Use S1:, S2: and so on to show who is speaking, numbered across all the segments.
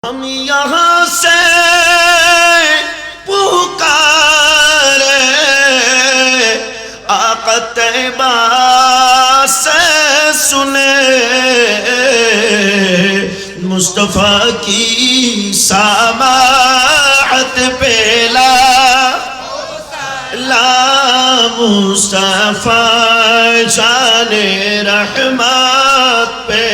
S1: हम यहाँ से पुकारे आका तैबा से सुने मुस्तफा की समाअत पे ला मुस्तफा शाने रहमत पे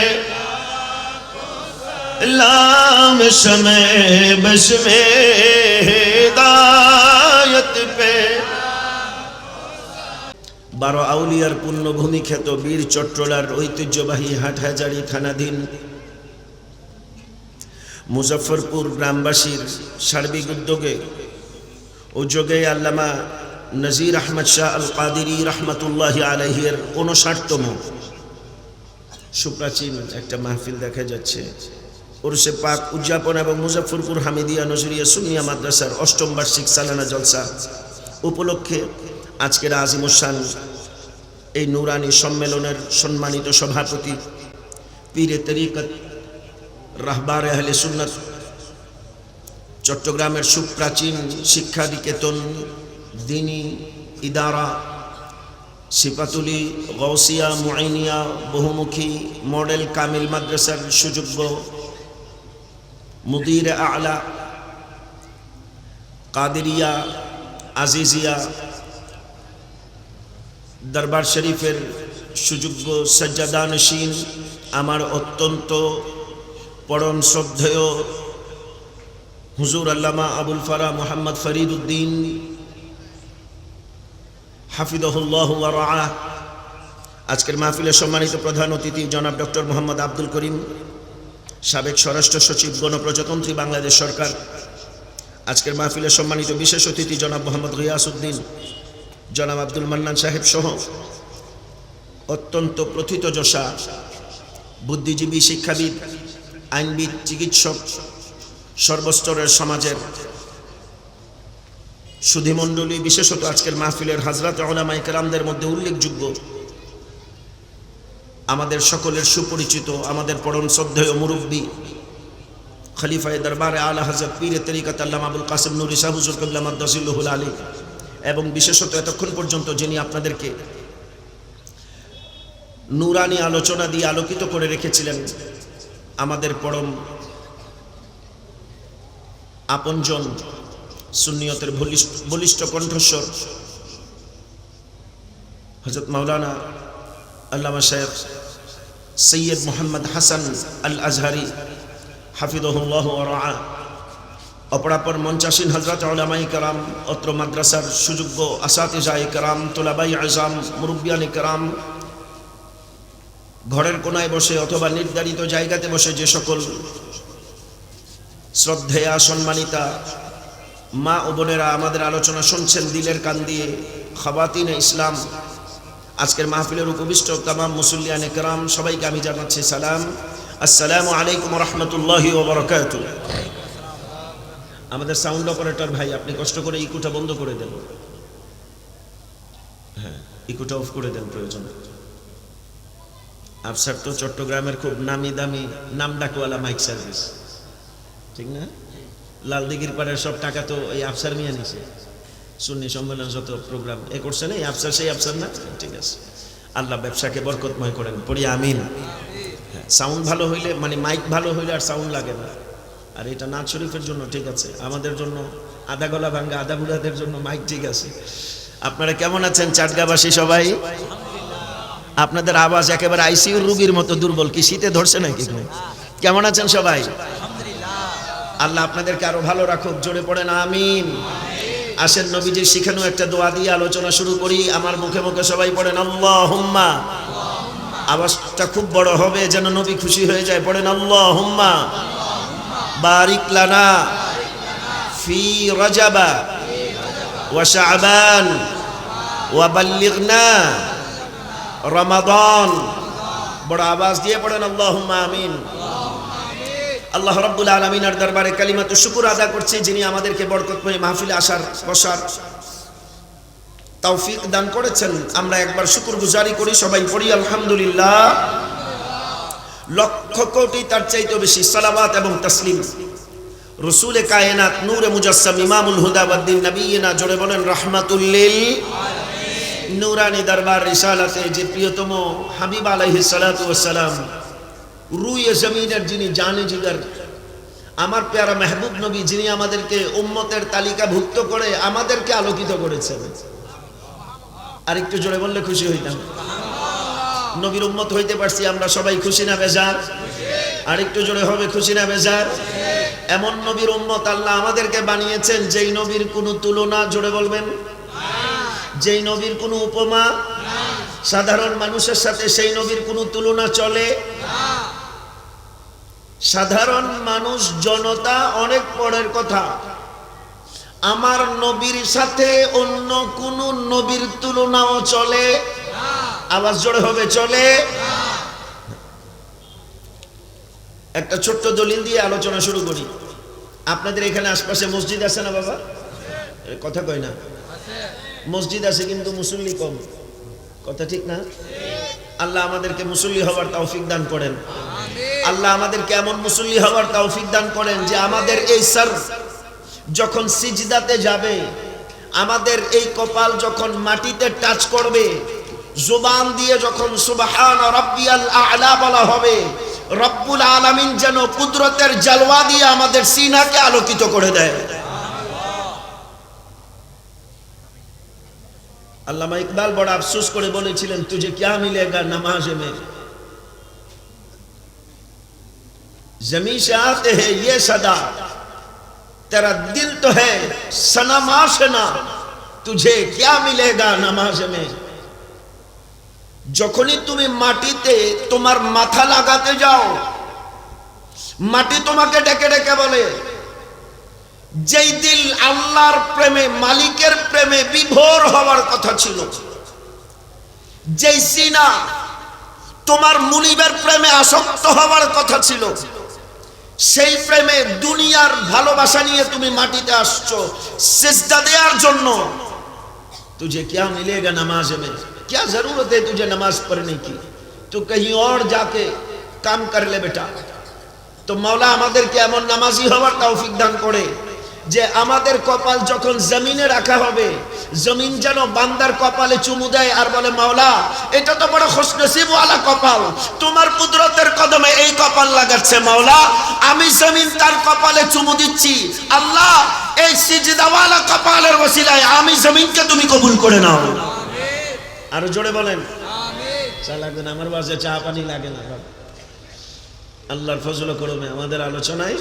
S1: लाम शमे बशमे हिदायत पे। 12 আউলিয়ার পুণ্যভূমি খ্যাত বীর চট্টলার ঐতিহ্যবাহী হাটহাজারী থানাধীন মুজফ্ফরপুর গ্রামবাসীর সার্বিক উদ্যোগে ও যোগে আল্লামা নজির আহমদ শাহ আল কাদিরি রহমতুল্লাহি আলাইহির 59তম সুপ্রাচীন একটা মাহফিল দেখা যাচ্ছে। উরসে পাক উদযাপন এবং মুজফ্ফরপুর হামিদিয়া নজরিয়া সুন্নিয়া মাদ্রাসার 8ম বার্ষিক সালানা জলসা উপলক্ষে আজকের আজিমুসান এই নুরানি সম্মেলনের সম্মানিত সভাপতি পীরে তরিকত রাহবারে আহলে সুন্নাত চট্টগ্রামের সুপ্রাচীন শিক্ষা নিকেতন দ্বীনি ইদারা সিপাতুলি গৌসিয়া মুআইনিয়া বহুমুখী মডেল কামিল মাদ্রাসার সুযোগ্য মুদির আলা কাদেরিয়া আজিজিয়া দরবার শরীফের সুযোগ্য সজ্জাদানশীন আমার অত্যন্ত পরম শ্রদ্ধেয় হুজুর আল্লামা আবুল ফারা মোহাম্মদ ফরিদ উদ্দিন হাফিজাহুল্লাহ ওয়া রাআহ। আজকের মাহফিলের সম্মানিত প্রধান অতিথি জনাব ডক্টর মোহাম্মদ আব্দুল করিম, সাবেক স্বরাষ্ট্র সচিব গণপ্রজাতন্ত্রী বাংলাদেশ সরকার। আজকের মাহফিলের সম্মানিত বিশেষ অতিথি জনাব মোহাম্মদ গিয়াসউদ্দিন, জনাব আব্দুল মান্নান সাহেব সহ অত্যন্ত প্রথিতযশা বুদ্ধিজীবী, শিক্ষাবিদ, আইনবিদ, চিকিৎসক, সর্বস্তরের সমাজের সুধীমণ্ডলী, বিশেষত আজকের মাহফিলের হাজরাত উলামায়ে কেরামদের মধ্যে উল্লেখযোগ্য আমাদের সকলের সুপরিচিত আমাদের পরম শ্রদ্ধেয় মুরব্বী খলিফায়ে দরবারে আলা হযরত পীরে তরিকত আল্লামা আবুল কাসেম নূরী সাহেব হুজুর কিবলা মাদ্দাজিল্লাহুল আলী, এবং বিশেষত এতক্ষণ পর্যন্ত যিনি আপনাদেরকে নূরানি আলোচনা দিয়ে আলোকিত করে রেখেছিলেন, আমাদের পরম আপনজন সুন্নিয়তের বলিষ্ঠ কণ্ঠস্বর হযরত মাওলানা আল্লামা শাইখ সৈয়দ মোহাম্মদ হাসান আল আজহারি হাফিজাহুল্লাহ ওয়া রাআহ। অপরাপর মঞ্চাসীন হযরত উলামায়ে কেরাম, অত্র মাদ্রাসার সুযোগ্য আসাতিজায়ে কেরাম, তোলাবাই আযম, মুরব্বিয়ানে কেরাম, ঘরের কোনায় বসে অথবা নির্ধারিত জায়গাতে বসে যে সকল শ্রদ্ধেয়া সম্মানিতা মা ও বোনেরা আমাদের আলোচনা শুনছেন দিলের কান দিয়ে, খাওয়াতিনে ইসলাম, আজকের মাহফিলের উপবিষ্ট তামাম মুসল্লিয়ানে কেরাম, সবাইকে আমি জানাচ্ছি সালাম, আসসালামু আলাইকুম ওয়া রাহমাতুল্লাহি ওয়া বারাকাতুহু। আমাদের সাউন্ড অপারেটর ভাই, আপনি কষ্ট করে ইকুটা বন্ধ করে দেন, হ্যাঁ ইকুটা অফ করে দেন প্রয়োজন। আফসার তো চট্টগ্রামের খুব নামি দামি নাম ডাকওয়ালা মাইক সার্ভিস, ঠিক না? লালদিঘির পাড়ের সব টাকা তো এই আফসার মিয়া নিছে, সুন্নি সম্মেলন যত প্রোগ্রাম এ করছেন এই আফসার, সেই আফসার না? ঠিক আছে, আল্লাহ ব্যবসাকে বরকতময় করেন, পড়ি আমিন। সাউন্ড ভালো হইলে, মানে মাইক ভালো হইলে আর সাউন্ড লাগে না। আর এটা নাচ শরীফের জন্য ঠিক আছে, আমাদের জন্য আধা গলা ভাঙ্গা আধা বুড়াদের জন্য মাইক ঠিক আছে। আপনারা কেমন আছেন চাটগাবাসী সবাই? আপনাদের আওয়াজ একেবারে আইসিইউর রোগীর মতো দুর্বল, কি শীতে ধরছে নাকি? কেমন আছেন সবাই? আল্লাহ আপনাদেরকে আরো ভালো রাখুক, জোরে পড়েন আমিন। আসেন নবীজির শিখানো একটা দোয়া দিয়ে আলোচনা শুরু করি। আমার মুখে মুখে সবাই পড়েন আল্লাহুম্মা। আওয়াজটা খুব বড় হবে যেন নবী খুশি হয়ে যায়, পড়েন আল্লাহুম্মা বারিক লানা ফি রজবা ওয়া শাবান ওয়া বাল্লিগনা রমাদান। বড় আওয়াজ দিয়ে পড়েন আল্লাহুম্মা আমিন। আল্লাহ রাব্বুল আলামিনের দরবারে কালিমাতু শুকর আদা করছি, যিনি আমাদেরকে বরকতময় মাহফিলে আসার বসার তৌফিক দান করেছেন। আমরা একবার শুকরগুজারি করি, সবাই পড়ি আলহামদুলিল্লাহ। লক্ষ কোটি তার চাইতে বেশি সালাওয়াত এবং তাসলিম রসুলে কায়নাত, নূরে মুজাসসাম, ইমামুল হুদা ওয়াদ্দিন, নবিয়িনা, জোরে বলেন রাহমাতুল লিল আলামিন। নূরানি দরবার রিসালাতে যে প্রিয়তম হাবিব আলাইহিস সালাতু ওয়াস সালাম, রুয়ে জমিনের যিনি জানে জিগার, আমার প্যারা মেহবুব নবী, যিনি আমাদেরকে উম্মতের তালিকাভুক্ত করে আমাদেরকে আলোকিত করেছেন। আর একটু জোরে বললে খুশি হইতাম। নবীর উম্মত হইতে পারছি আমরা সবাই, খুশি না বেজার? আর একটু জোরে হবে, খুশি না বেজার? এমন নবীর উম্মত আল্লাহ আমাদেরকে বানিয়েছেন যেই নবীর কোনো তুলনা, জোরে বলবেন, যেই নবীর কোনো উপমা সাধারণ মানুষের সাথে সেই নবীর কোনো তুলনা চলে। সাধারণ মানুষ, জনতা অনেক পরের কথা, আমার নবীর সাথে অন্য কোন নবীর তুলনাও চলে? আওয়াজ জোরে হবে, চলে? একটা ছোট্ট দলিল দিয়ে আলোচনা শুরু করি। আপনাদের এখানে আশপাশে মসজিদ আছে না বাবা? কথা কয় না? মসজিদ আছে কিন্তু মুসল্লি কম, কথা ঠিক না? আল্লাহ আমাদেরকে মুসল্লি হওয়ার তৌফিক দান করেন। আল্লাহ আমাদেরকে এমন মুসল্লি হওয়ার তৌফিক দান করেন যে আমাদের এই সর যখন সিজদাতে যাবে, আমাদের এই কপাল যখন মাটিতে টাচ করবে, জুবান দিয়ে যখন সুবহান রাব্বিয়াল আ'লা বলা হবে, রব্বুল আলামিন যেন কুদরতের জালওয়া দিয়ে আমাদের সিনাকে আলোকিত করে দেয়। আল্লামা ইকবাল বড় আফসোস করে বলেছিলেন, তুঝে क्या मिलेगा नमाज में, जमीन से आते हैं ये सदा, तेरा दिल तो है सनम आशना, तुझे क्या मिलेगा नमाज में। যখনই তুমি মাটিতে তোমার মাথা লাগাতে যাও, মাটি তোমাকে ডেকে ডেকে বলে, যেই দিল আল্লাহর প্রেমে, মালিকের প্রেমে বিভোর হওয়ার কথা ছিল, যেই সিনা তোমার মুনিবের প্রেমে আসক্ত হওয়ার কথা ছিল, সেই প্রেমে দুনিয়ার ভালোবাসা নিয়ে তুমি মাটিতে আসছো সিজদা দেওয়ার জন্য। तुझे क्या मिलेगा नमाज में, क्या जरूरत है तुझे नमाज पढ़ने की, तू कहीं और जाके काम कर ले बेटा। तो मौला আমাদেরকে এমন নামাজি হওয়ার তৌফিক দান করে যে আমাদের কপাল যখন জমিনে রাখা হবে, জমিন যেন বান্দার কপালে চুমু দেয় আর বলে, মাওলা এটা তো বড় খুশনসিব ওয়ালা কপাল, তোমার কুদরতের কদমে এই কপাল লাগাচ্ছে মাওলা, আমি জমিন তার কপালে চুমু দিচ্ছি, আল্লাহ এই সিজদাওয়ালা কপালের ওসিলায় আমি জমিনকে তুমি কবুল করে নাও। আমিন। আর জোরে বলেন আমিন। চা লাগবে না, আমার বাসে চা পানি লাগে না, আল্লাহর ফজল করমে আমাদের আলোচনায়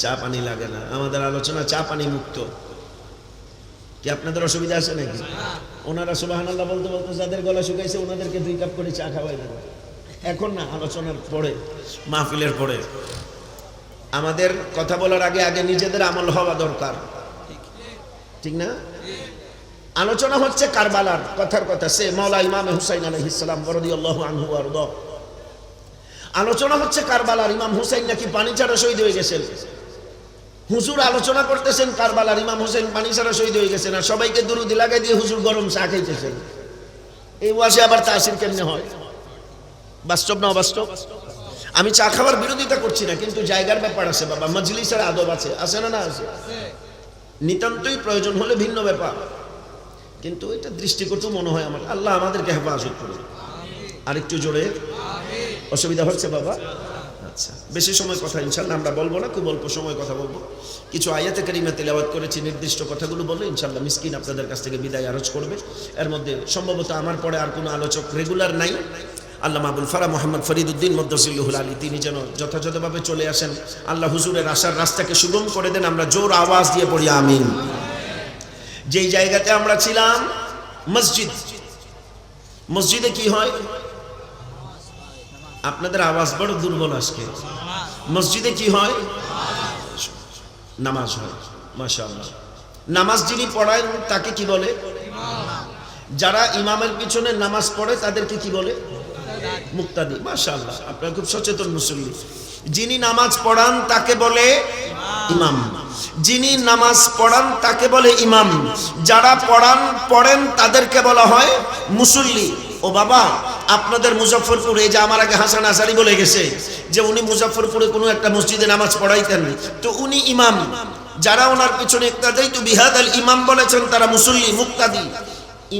S1: চা পানি লাগে না, আমাদের আলোচনা চা পানি মুক্ত। কি আপনাদের অসুবিধা আছে নাকি? ওনারা সুবহানাল্লাহ বলতে বলতে যাদের গলা শুকাইছে ওনাদেরকে 2 কাপ করে চা খাওয়াই দেব, এখন না, আলোচনার পরে, মাহফিলের পরে। আমাদের কথা বলার আগে আগে নিজেদের আমল হওয়া দরকার, ঠিক না? আলোচনা হচ্ছে কারবালার, কথার কথা, সে মাওলা ইমাম হুসাইন আলাইহিস সালাম রাদিয়াল্লাহু আনহু ওয়ারদা। আলোচনা হচ্ছে কারবালার, ইমাম হুসাইন নাকি পানি ছাড়া শহীদ হয়ে গেছেন। হুজুর আলোচনা করতেছেন কারবালার, ইমাম হুসাইন পানি ছাড়া শহীদ হয়ে গেছেন, আর সবাইকে দুরুদ লাগাই দিয়ে হুজুর গরম চা খাইতেছেন। এই ওয়াজে আবার তাসির কেমনে হয়? বাস্তব না অবাস্তব? আমি চা খাওয়ার বিরোধিতা করছি না, কিন্তু জায়গার ব্যাপার আছে বাবা, মজলিসের আদব আছে, আছে না? না আছে, নিতান্তই প্রয়োজন হলে ভিন্ন ব্যাপার, কিন্তু এটা দৃষ্টিকটু মনে হয় আমার। আল্লাহ আমাদেরকে হেফাজত করুন। আরেকটু জোরে, অসুবিধা হচ্ছে বাবা? আচ্ছা, বেশি সময় কথা ইনশাল্লাহ আমরা বলবো না, খুব অল্প সময় কথা বলবো। কিছু আয়াতে কারিমা তেলাওয়াত করেছি, নির্দিষ্ট কথাগুলো বলে ইনশাল্লাহ মিসকিন আপনাদের কাছ থেকে বিদায় আরজ করবে। এর মধ্যে সম্ভবত আমার পরে আর কোনো আলোচক রেগুলার নাই। আল্লামা আবুল ফারা মোহাম্মদ ফরিদউদ্দিন মদ্দাসিল্লাহুল আলী, তিনি যেন যথাযথভাবে চলে আসেন। আল্লাহ হুজুরের আসার রাস্তাকে সুগম করে দেন। আমরা জোর আওয়াজ দিয়ে পড়ি আমিন। যেই জায়গাতে আমরা ছিলাম মসজিদ, মসজিদে কি হয়? আপনাদের আওয়াজ বড় দুর্বল আজকে। মসজিদে কি হয়? নামাজ হয়। মাশাআল্লাহ। নামাজ যিনি পড়ায় তাকে কি বলে? যারা ইমামের পিছনে নামাজ পড়ে তাদেরকে কি বলে? মুক্তাদি। মাশাআল্লাহ, আপনারা খুব সচেতন মুসল্লি। যিনি নামাজ পড়ান তাকে বলে ইমাম, যিনি নামাজ পড়ান তাকে বলে ইমাম, যারা পড়েন তাদেরকে বলা হয় মুসল্লি। ও বাবা, আপনাদের মুজফ্ফরপুরে, এই যে আমার আগে হাসান আসারি বলে গেছে যে উনি মুজফ্ফরপুরে কোনো একটা মসজিদে নামাজ পড়াইতেন, তো উনি ইমাম, যারা ওনার পিছনে ইক্তাদাই তো বিহাদাল ইমাম বলেছেন তারা মুসল্লি মুক্তাদি।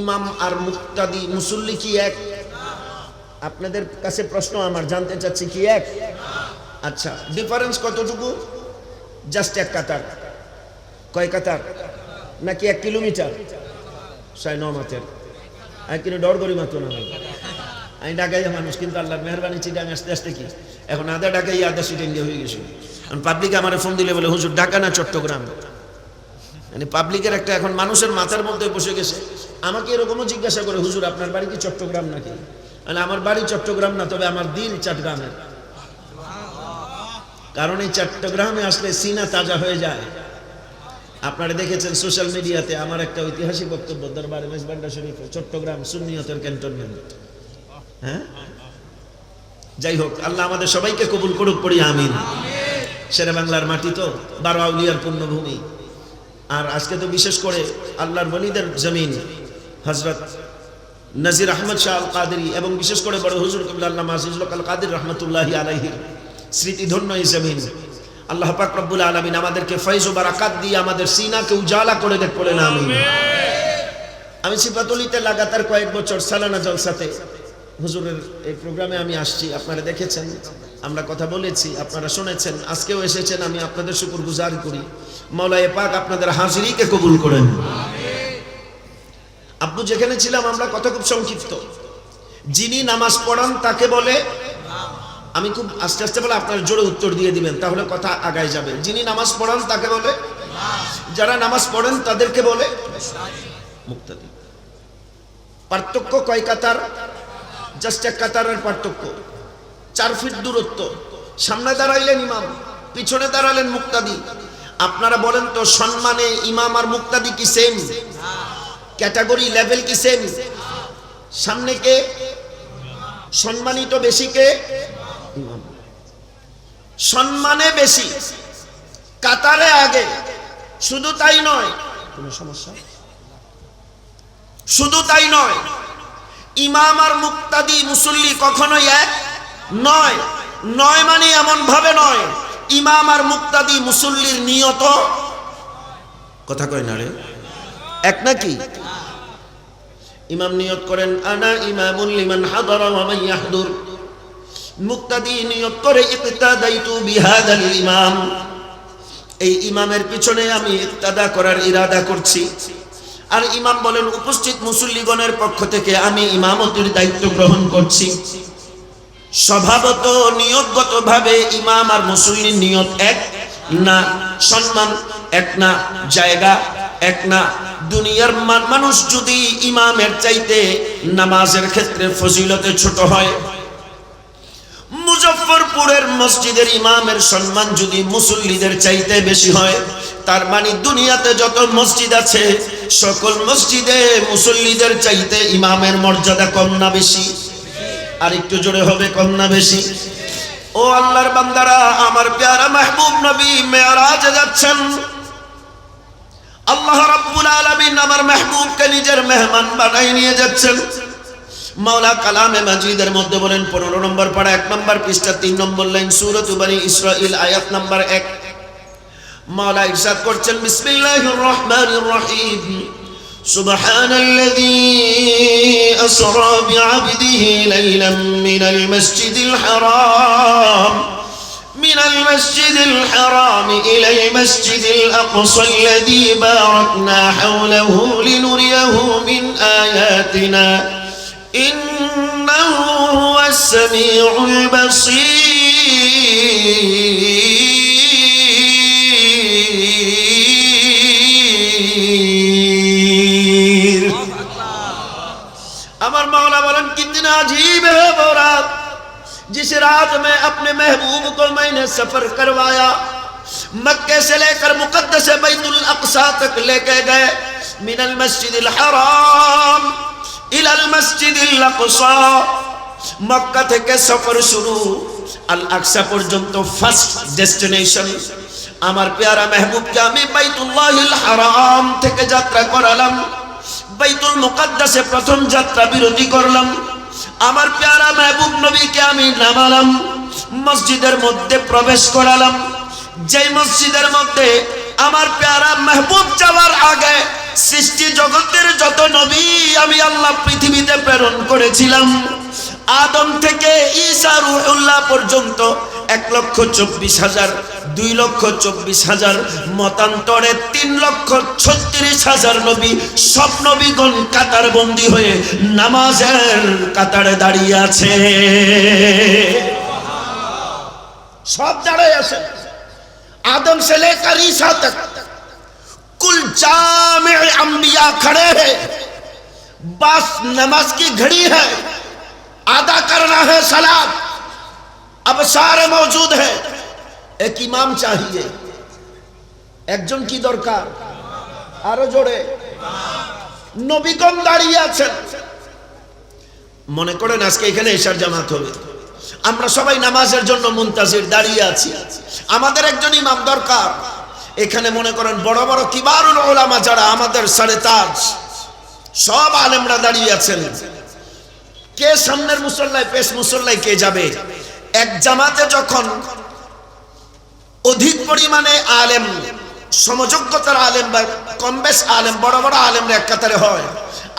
S1: ইমাম আর মুক্তাদি মুসল্লি কি এক? আপনাদের কাছে প্রশ্ন আমার, জানতে চাচ্ছি কি এক? আচ্ছা, ডিফারেন্স কতটুকু? জাস্ট এক কাতার। কয় কাতার? নাকি 1 কিলোমিটার? 9.5 মাতের। আমি কিন্তু ডর করি মাত্র না, আমি ঢাকাই মানুষ, কিন্তু আল্লাহর মেহরবানি চিটাং আস্তে আস্তে কি এখন আধা ঢাকাই আধা সিটিংয়ে হয়ে গেছে। পাবলিক আমার ফোন দিলে বলে হুজুর ঢাকা না চট্টগ্রাম, মানে পাবলিকের একটা এখন মানুষের মাথার মধ্যে বসে গেছে। আমাকে এরকমও জিজ্ঞাসা করে, হুজুর আপনার বাড়ি কি চট্টগ্রাম নাকি? মানে আমার বাড়ি চট্টগ্রাম না, তবে আমার দিল চট্টগ্রামের। কারণ এই চট্টগ্রামে আসলে সিনা তাজা হয়ে যায়। আপনারা দেখেছেন সোশ্যাল মিডিয়াতে আমার একটা ঐতিহাসিক বক্তব্য, দরবারে মেজবান্ডা শরীফ, চট্টগ্রাম সুন্নিয়তের ক্যান্টনমেন্ট। হ্যাঁ, যাই হোক, আল্লাহ আমাদের সবাইকে কবুল করুক, পড়ি আমিন। শেরে বাংলার মাটি তো 12 আউলিয়ার পুণ্যভূমি। আর আজকে তো বিশেষ করে আল্লাহর ওলিদের জমিন, হযরত নজির আহমদ শাহ আল কাদেরী এবং বিশেষ করে বড় হুজুর কিবলা আল্লামা আজিজুল হক আল কাদের রাহমাতুল্লাহি আলাইহির স্মৃতিধন্য এই জমিন। আল্লাহ পাক রব্বুল আলামিন আমাদেরকে ফয়জ ও বারাকাত দিয়ে আমাদের সিনাকে উজালা করে দেখ, বলেন আমিন। আমি সিফাতুলিতে লাগাতার কয়েক বছর সালানা জলসাতে হুজুরের এই প্রোগ্রামে আমি আসছি, আপনারা দেখেছেন, আমরা কথা বলেছি, আপনারা শুনেছেন, আজকেও এসেছেন। আমি আপনাদের শুকরগুজার করি, মাওলায়ে পাক আপনাদের হাজিরিকে কবুল করেন। আব্বু যেখানে ছিলাম আমরা কথা খুব সংক্ষিপ্ত। যিনি নামাজ পড়ান তাকে বলে, আমি খুব আস্তে আস্তে বলে আপনার জোরে উত্তর দিয়ে দিবেন, তাহলে কথা আগায় যাবে। যিনি নামাজ পড়ান তাকে বলে, যারা নামাজ পড়েন তাদেরকে বলে মুক্তাদি। পার্থক্য কয় কাতার? জাস্ট এক কাতারের পার্থক্য, 4 ফিট দূরত্ব। সামনে দাঁড়াইলেন ইমাম, পিছনে দাঁড়ালেন মুক্তাদি। আপনারা বলেন তো, সম্মানে ইমাম আর মুক্তাদি কি সেম? ক্যাটাগরি লেভেল কি সেম? সামনে কে সম্মানিত বেশি? কে? ইমাম। সম্মানে বেশি, কাতারে আগে। শুধু তাই নয়, কোনো সমস্যা? শুধু তাই নয়, ইমাম আর মুক্তাদি মুসল্লি কখনোই এক নয়। নয় মানে এমন ভাবে নয়, ইমাম আর মুক্তাদি মুসল্লির নিয়ত, কথা কয় না রে, এক নাকি? ইমাম নিয়ত করেন আনা ইমামুল লিমান হাদারা ওয়া মান ইয়াহদুর, মুক্তাদি নিয়ত করে ইকতাদাইতু বিহাদাল ইমাম, এই ইমামের পিছনে আমি ইকতাদা করার ইরাদা করছি। আর ইমাম বলেন উপস্থিত মুসল্লিগণের পক্ষ থেকে আমি ইমামতির দায়িত্ব গ্রহণ করছি। স্বভাবত নিয়তগতভাবে ইমাম আর মুসল্লির নিয়ত এক না, সম্মান এক না, জায়গা এক না। দুনিয়ার মানুষ যদি ইমামের চাইতে নামাজের ক্ষেত্রে ফজিলতে ছোট হয়, মুজফ্ফরপুরের মসজিদের ইমামের সম্মান যদি মুসল্লিদের চাইতে বেশি হয়, তার মানে দুনিয়াতে যত মসজিদ আছে সকল মসজিদে মুসল্লিদের চাইতে ইমামের মর্যাদা কম না বেশি? আর একটু জোরে হবে, কম না বেশি? ও আল্লাহর বান্দারা, আমার প্যারা মাহবুব নবী মেরাজে যাচ্ছেন। আল্লাহ রাব্বুল আলামিন আমার মাহবুবকে নিজের মেহমান বানাই নিয়ে যাচ্ছেন। মাওলা কালামে মাজিদের মধ্যে বলেন 15 নম্বর পারা 1 নম্বর পৃষ্ঠা 3 নম্বর লাইন, সূরা বনী ইসরাঈল আয়াত নাম্বার 1। মাওলা ইরশাদ করছেন বিসমিল্লাহির রহমানির রহিম, সুবহানাল্লাযী আসরা বিআবদিহি লাইলাম মিনাল মাসজিদিল হারাম من المسجد الحرام إلى المسجد الأقصى الذي باركنا حوله لنريه من آياتنا إنه هو السميع البصير। अमर मौला बोलन कितना अजीब है वो रात जिस रात में अपने महबूब को मैंने सफर करवाया, मक्के से लेकर मुकद्दस बैतुल अक्सा तक लेके गए। मिनल मस्जिदिल हराम इलल मस्जिदिल अक्सा, मक्का থেকে সফর শুরু, আল আকসা পর্যন্ত ফার্স্ট ডেস্টিনেশন। আমার প্যারা মেহবুবকে আমি বাইতুল্লাহিল হারাম থেকে যাত্রা করালাম, বাইতুল মুকদ্দাসে প্রথম যাত্রা বিরতি করলাম। আমার প্যারা মাহবুব নবীকে আমি নামালাম, মসজিদের মধ্যে প্রবেশ করালাম। যেই মসজিদের মধ্যে আমার প্যারা মাহবুব যাওয়ার আগে সৃষ্টি জগতের যত নবী আমি আল্লাহ পৃথিবীতে প্রেরণ করেছিলাম, আদম থেকে ঈসা রূহুল্লাহ পর্যন্ত 1,24,000, 2,24,000, মতান্তরে 3,36,000 নবী, সব নবীগণ কাতার বন্দী হয়ে নামাজের কাতারে দাঁড়িয়ে আছে। সব দাঁড়ায় আছে, आदम से लेकर ईसा तक कुल जामे अंबिया खड़े हैं। बस नमाज की घड़ी है, अदा करना है सलात। अब सारे मौजूद हैं, एक इमाम चाहिए। একজন কি দরকার? আরো জোরে। নবীগণ দাঁড়িয়ে আছেন। মনে করেন আজকে এখানে ইশার জামাত হবে, আমরা সবাই নামাজের জন্য মুনতাজির দাঁড়িয়ে আছি, আমাদের একজন ইমাম দরকার। এখানে মনে করেন বড় বড় কিবারুল উলামা যারা আমাদের সারে তাজ, সব আলেমরা দাঁড়িয়ে আছেন। কে সামনের মুসল্লায়, পেশ মুসল্লায় কে যাবে? এক জামাতে যখন অধিক পরিমাণে আলেম, সমযোগ্যতার আলেম বা কম বেশ আলেম, বড় বড় আলেমরা এক কাতারে হয়,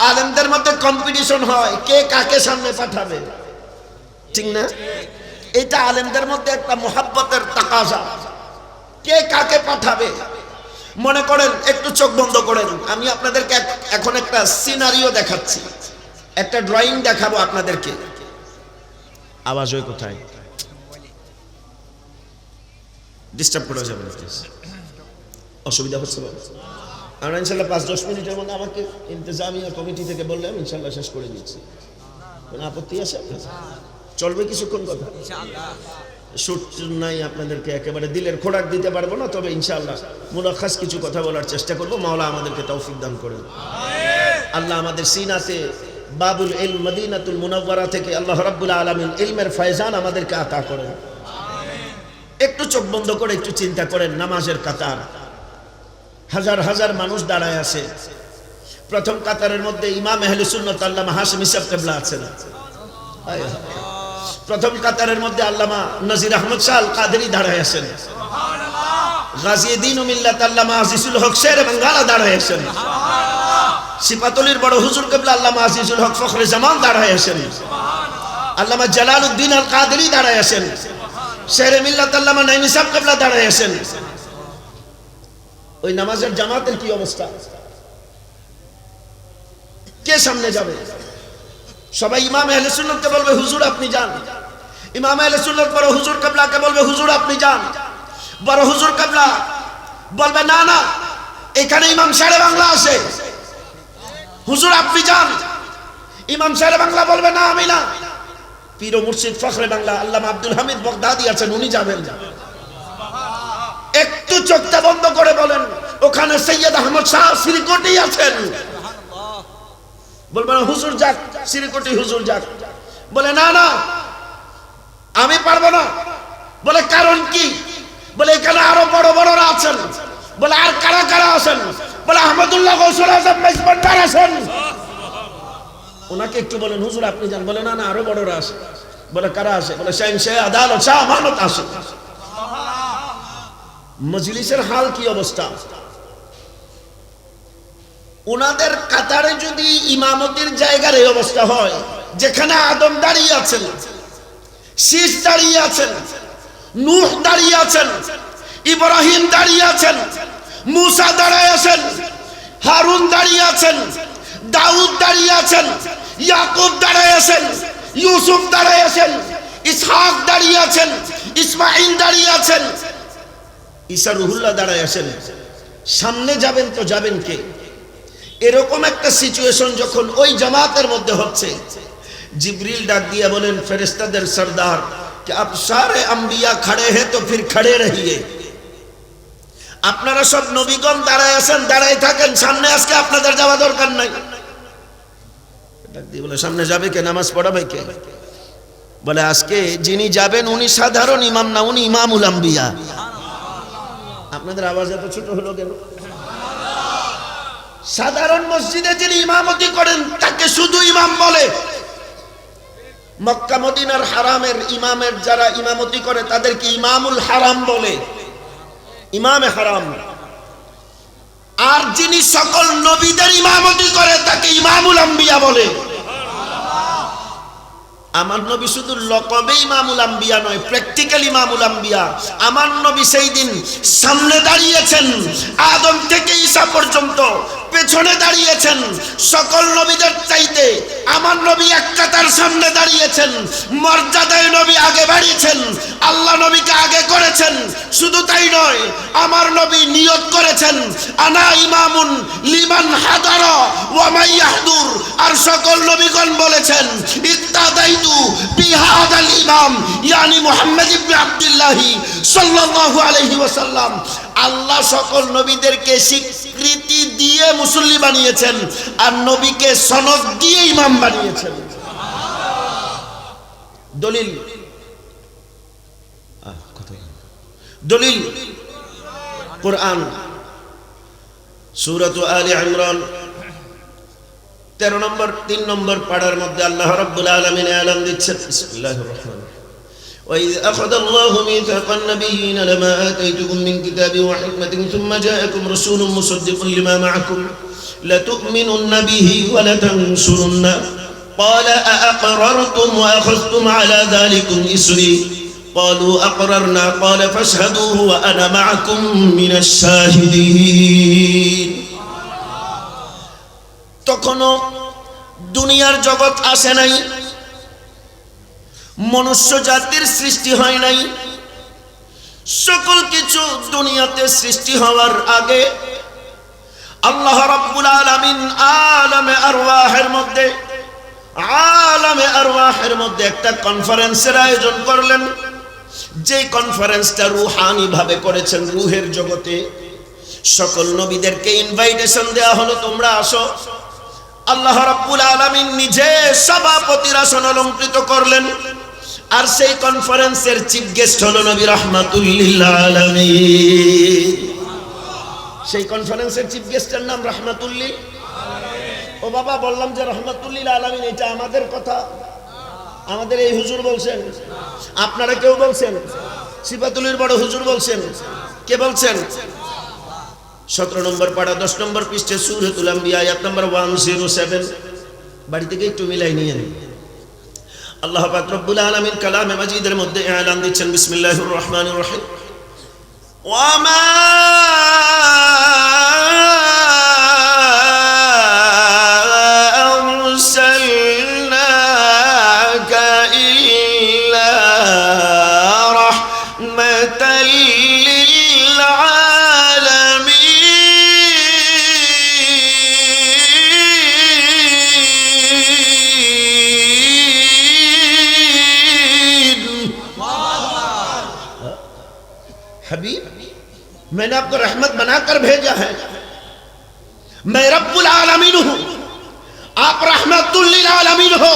S1: আলেমদের মধ্যে কম্পিটিশন হয় কে কাকে সামনে পাঠাবে, ঠিক না? এটা আলেমদের মধ্যে একটা মুহাব্বতের তাকাজা, কে কাকে পাঠাবে। মনে করেন, একটু চোখ বন্ধ করেন, আমি আপনাদেরকে এখন একটা সিনারিও দেখাচ্ছি, একটা ড্রয়িং দেখাবো আপনাদেরকে। আওয়াজ হয় কোথায়? ডিস্টার্ব করা যাবে না, অসুবিধা হচ্ছে? আমরা ইনশাল্লাহ 5-10 মিনিটের মধ্যে আমাকে ইন্তেজামিয়া কমিটি থেকে বললে আমি ইনশাল্লাহ শেষ করে দিচ্ছি। কোনো আপত্তি আছে আপনার? চলবে কিছুক্ষণ কথা? শুট নাই, আপনাদেরকে একেবারে দিলের খোরাক দিতে পারবো না, তবে ইনশাআল্লাহ মুলাখাস কিছু কথা বলার চেষ্টা করব। মাওলা আমাদেরকে তৌফিক দান করেন। আল্লাহ আমাদের সিনাতে বাবুল ইলম মদিনাতুল মুনাওয়ারা থেকে আল্লাহ রাব্বুল আলামিন ইলমের ফয়জান আমাদেরকে আতা করেন। একটু চোখ বন্ধ করে একটু চিন্তা করেন, নামাজের কাতার, হাজার হাজার মানুষ দাঁড়ায় আছে। প্রথম কাতারের মধ্যে ইমাম আহলে সুন্নাত আল্লামা হাশিমি সাহেব কিবলা আছেন। প্রথম কাতারের মধ্যে আল্লামা নজির আহমদ শাহ আল কাদেরী দাঁড়ায় আছেন। গাজী দ্বীন ও মিল্লাত আল্লামা আজিজুল হক শেরে বাঙ্গালা দাঁড়ায় আছেন। সিপাতলির বড় হুজুর কিবলা আল্লামা আজিজুল হক ফখরে জামান দাঁড়ায় আছেন। আল্লামা জালালউদ্দিন আল কাদেরী দাঁড়ায় আছেন। শেরে মিল্লাত আল্লামা নাইমি সাহেব কিবলা দাঁড়ায় আছেন। ওই নামাজের জামাতের কি অবস্থা? কে সামনে যাবে? সবাই ইমাম আহলে সুন্নাতকে বলবে হুজুর আপনি যান। ইমাম আহলে সুন্নাত বড় হুজুর কিবলাকে বলবে হুজুর আপনি যান। বড় হুজুর কিবলা বলবে না না, এখানে ইমাম শেরে বাংলা আছে, হুজুর আপনি যান। ইমাম শেরে বাংলা বলবে না আমি না, পীর ও মুর্শিদ ফখরে বাংলা আল্লামা আব্দুল হামিদ বগদাদি আছেন, উনি যাবেন। একটু চোখটা বন্ধ করে বলেন, ওখানে সৈয়দ আহমদ শাহ শ্রীকোটি আছেন, বলবেন হুজুর যাক, শ্রীকোটি হুজুর যাক। বলে না না আমি পারবো না। বলে কারণ কি? বলে এখানে আরো বড় বড়রা আছেন। বলে আর কারা কারা আছেন? বলে আহমদুল্লাহ গৌসুল আজম মেজবান্ডার আছেন। ওনাকে একটু বলেন হুজুর আপনি যান। বলে না না আরো বড়রা আছে। বলে কারা আছে? বলে শাহ আদালত শাহ আমানত আছে। মজলিসের হাল কি অবস্থা? ওনাদের কাতারে যদি ইমামতির জায়গার এই অবস্থা হয়, যেখানে আদম দাঁড়িয়ে আছেন, শীষ দাঁড়িয়ে আছেন, নূহ দাঁড়িয়ে আছেন, ইব্রাহিম দাঁড়িয়ে আছেন, মুসা দাঁড়িয়ে আছেন, হারুন দাঁড়িয়ে আছেন, দাউদ দাঁড়িয়ে আছেন, ইয়াকুব দাঁড়িয়ে আছেন, ইউসুফ দাঁড়িয়ে আছেন, ইসহাক দাঁড়িয়ে আছেন, ইসমাঈল দাঁড়িয়ে আছেন, ঈসা রুহুল্লাহ দাঁড়িয়ে আছেন। সামনে যাবেন তো যাবেন কে? এরকম একটা সিচুয়েশন যখন ওই জামাতের মধ্যে হচ্ছে, জিবরিল ডাক দিয়া বলেন ফেরেশতাদের সরদার कि अब सारे अंबिया खड़े हैं तो फिर खड़े रहिए। আপনারা সব নবীগণ দাঁড়ায় আছেন, দাঁড়ায় থাকেন, সামনে আজকে আপনাদের যাওয়া দরকার নাই। ডাক দিয়ে বলে সামনে যাবে কে? নামাজ পড়াবে কে? বলে আজকে যিনি যাবেন উনি সাধারণ ইমাম না, উনি ইমামুল আম্বিয়া। আপনাদের আওয়াজ এত ছোট হলো কেন? সাধারণ মসজিদে যিনি ইমামতি করেন তাকে শুধু ইমাম বলে, মক্কা মদিনার হারামের ইমামের যারা ইমামতি করে তাদেরকে ইমামুল হারাম বলে, ইমামে হারাম। আর যিনি সকল নবীদের ইমামতি করে তাকে ইমামুল আম্বিয়া বলে। আমার নবী শুধু লকবে ইমামুল আম্বিয়া নয়, প্র্যাকটিক্যাল ইমামুল আম্বিয়া। আমার নবী সেই দিন সামনে দাঁড়িয়েছেন, আদম থেকে ঈসা পর্যন্ত পেছনে দাঁড়িয়েছেন। সকল নবীদের চাইতে আমার নবী এক কাতার সামনে দাঁড়িয়েছেন। মর্যাদায় নবী আগে বাড়িয়েছেন, আল্লাহ নবীকে আগে করেছেন। শুধু তাই নয়, আমার নবী নিয়ত করেছেন আনা ইমামুন লিমান হাদারা ওয়া মান ইয়াহদুর। আর সকল নবীগণ বলেছেন ইত্তাদাইতু বিহাদাল ইমাম ইয়ানি মুহাম্মদ ইবনে আব্দুল্লাহ সাল্লাল্লাহু আলাইহি ওয়াসাল্লাম। আল্লাহ সকল নবীদেরকে স্বীকৃতি দিয়ে মুসল্লি বানিয়েছেন, আর নবীকে সনদ দিয়ে ইমাম বানিয়েছেন। দলিল দলিল কুরআন, সূরাত আলে ইমরান 13 নম্বর 3 নম্বর পাড়ার মধ্যে আল্লাহ রাব্বুল আলামিন এলান দিচ্ছেন, বিসমিল্লাহির রহমানির রহিম। وإذ أخذ الله ميثاق النبيين لما آتيتكم من كتاب وحكمة ثم جاءكم رسول مصدق لما معكم لتؤمنن به ولتنصرنه قال أأقررتم وأخذتم على ذلكم إصري قالوا أقررنا قال فاشهدوا وأنا معكم من الشاهدين। তখনও দুনিয়ার জগৎ আসে নাই, মনুষ্য জাতির সৃষ্টি হয় নাই। সকল কিছু দুনিয়াতে সৃষ্টি হওয়ার আগে আল্লাহ রাব্বুল আলামিন আলামে আরওয়াহের মধ্যে একটা কনফারেন্সের আয়োজন করলেন। যে কনফারেন্সটা রুহানি ভাবে করেছেন, রুহের জগতে সকল নবীদেরকে ইনভাইটেশন দেয়া হলো, তোমরা আসো। আল্লাহ রাব্বুল আলামিন নিজে সভাপতির আসন অলংকৃত করলেন। আর সেই কনফারেন্সের চিফ গেস্ট হলো নবী রাহমাতুল লিল আলামিন। সেই কনফারেন্সের চিফ গেস্টের নাম রাহমাতুল লিল। ও বাবা, বললাম যে রাহমাতুল লিল আলামিন, এটা আমাদের কথা, আমাদের এই হুজুর বলছেন, আপনারা কেউ বলছেন? সিফাতুলের বড় হুজুর বলছেন। কে বলছেন? 17 নম্বর পাড়া 10 নম্বর পৃষ্ঠে সূরাতুল আম্বিয়া আয়াত নম্বর 107। বাড়ি থেকে একটু মিলাই নিয়ে নেন। আল্লাহ পাক রব্বুল আলামিন কালামে মাজিদের মধ্যে এলান দিচ্ছেন, বিসমিল্লাহির রহমানির রহিম। ওয়া মা আরসালনাকা ইল্লা রাহমাতাল লিল हबीब, मैंने आपको रहमत बनाकर भेजा है। मैं रब्बुल आलमीन हूं, आप रहमतुल लिल आलमीन हो।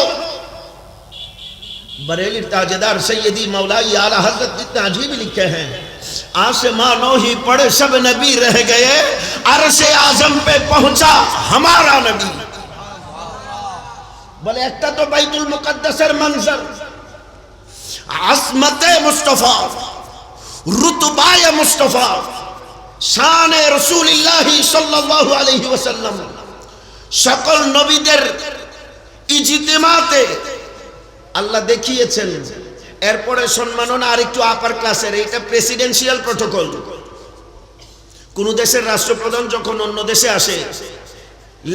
S1: बरेली ताजदार सैयदी मौलाई आला हजरत जितने अजीब लिखे हैं, आसमानों ही पड़े सब नबी रह गए, अरशे आजम पे पहुंचा हमारा नबी। बोले एक तो बैतुल मुकद्दसर मंजर, आजमते मुस्तफा, रुतबाए मुस्तफा, शाने रसूलिल्लाहि सल्लल्लाहु अलैहि वसल्लम। সকল নবীদের ইজতিমাতে আল্লাহ দেখিয়েছেন। এরপরে সম্মাননা আরেকটু আপার ক্লাসের, এটা প্রেসিডেন্সিয়াল প্রটোকল। কোন দেশের রাষ্ট্রপ্রধান যখন অন্য দেশে আসে,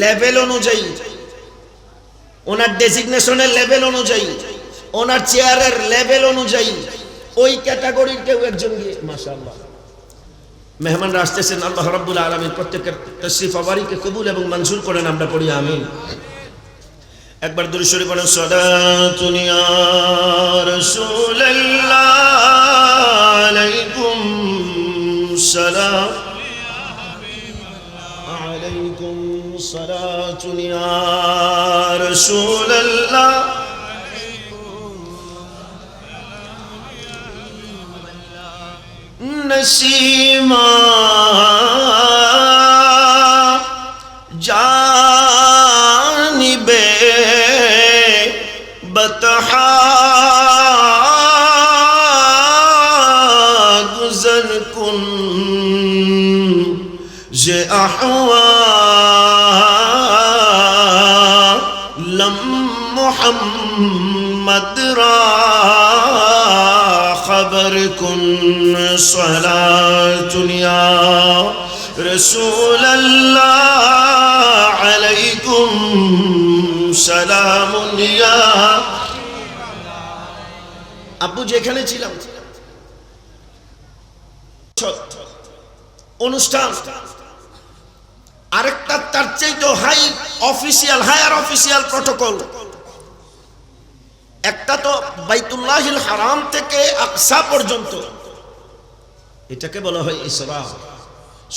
S1: লেভেল অনুযায়ী, ওনার ডেজিগনেশনের লেভেল অনুযায়ী, ওনার চেয়ারের লেভেল অনুযায়ী ওই ক্যাটাগরির কেউ একজন গিয়ে, মাশাআল্লাহ, মেহমানরা আসতেছেন। আল্লাহ রাব্বুল আলামিন প্রত্যেকের তাশরিফ আবারিকে কবুল এবং মঞ্জুর করেন। আমরা পড়ি আমিন। একবার দুরূদ শরীফ পড়েন। সালাতুন ইয়া রাসূলুল্লাহ আলাইকুম সালাম আলাইকুম সালাতুন ইয়া রাসূলুল্লাহ नसीमा जानिबे बतहा যে আহওয়ালাম মুহাম্মদ রা খবর কুন সালাতুন ইয়া রাসূলুল্লাহ আলাইকুম সালামুন ইয়া। আব্বু যেখানে ছিলাম অনুষ্ঠান, আরেকটা তার চাইতে হায়ার অফিসিয়াল প্রটোকল। একটা তো বাইতুল্লাহিল হারাম থেকে আকসা পর্যন্ত, এটাকে বলা হয় ইসরা।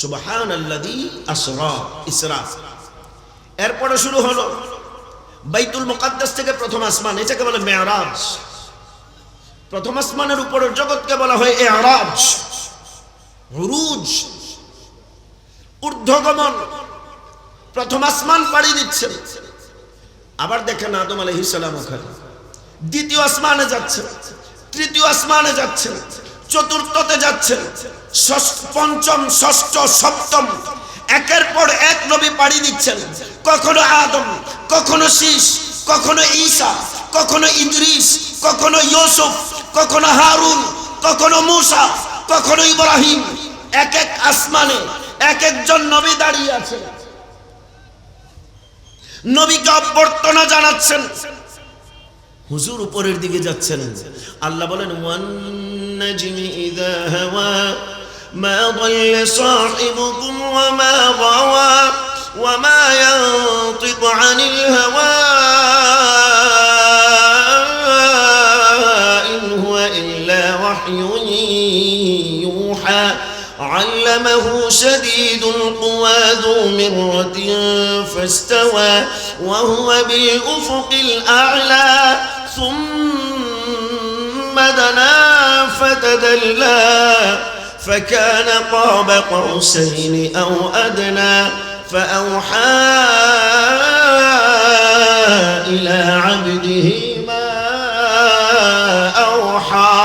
S1: সুবহানাল্লাযী আসরা, ইসরা। এরপরে শুরু হলো বাইতুল মুকাদ্দাস থেকে প্রথম আসমান, এটাকে বলে মেরাজ। প্রথম আসমানের উপরের জগৎকে বলা হয় ইরাজ, উরুজ, ঊর্ধ্বগমন। প্রথম আসমান পাড়ি দিচ্ছেন, আবার দেখেন আদম আলাইহিস সালাম ওখানে। দ্বিতীয় আসমানে যাচ্ছেন, তৃতীয় আসমানে যাচ্ছেন, চতুর্থতে যাচ্ছেন, পঞ্চম, ষষ্ঠ, সপ্তম, একের পর এক নবী পাড়ি দিচ্ছেন। কখনো আদম, কখনো শীষ, কখনো ঈসা, কখনো ইদ্রিস, কখনো ইউসুফ, কখনো হারুন, কখনো মূসা, কখনো ইব্রাহিম। এক এক আসমানে এক একজন নবী দাঁড়িয়ে আছেন, নবীকে অভ্যর্থনা জানাচ্ছেন। হুজুর উপরের দিকে যাচ্ছেন। আল্লাহ বলেন ওয়ান নাজমি ইযা হাওয়া মা দাল্লা সাহিবুকুম ওয়া মা গাওয়া ওয়া মা ইয়ানতিকু আনিল হাওয়া ইন হুয়া ইল্লা ওয়াহয়ুন ইউহা علمه شديد القوى ذو مرة فاستوى وهو بالأفق الأعلى ثم دنا فتدلى فكان قاب قوسين أو أدنى فأوحى إلى عبده ما أوحى।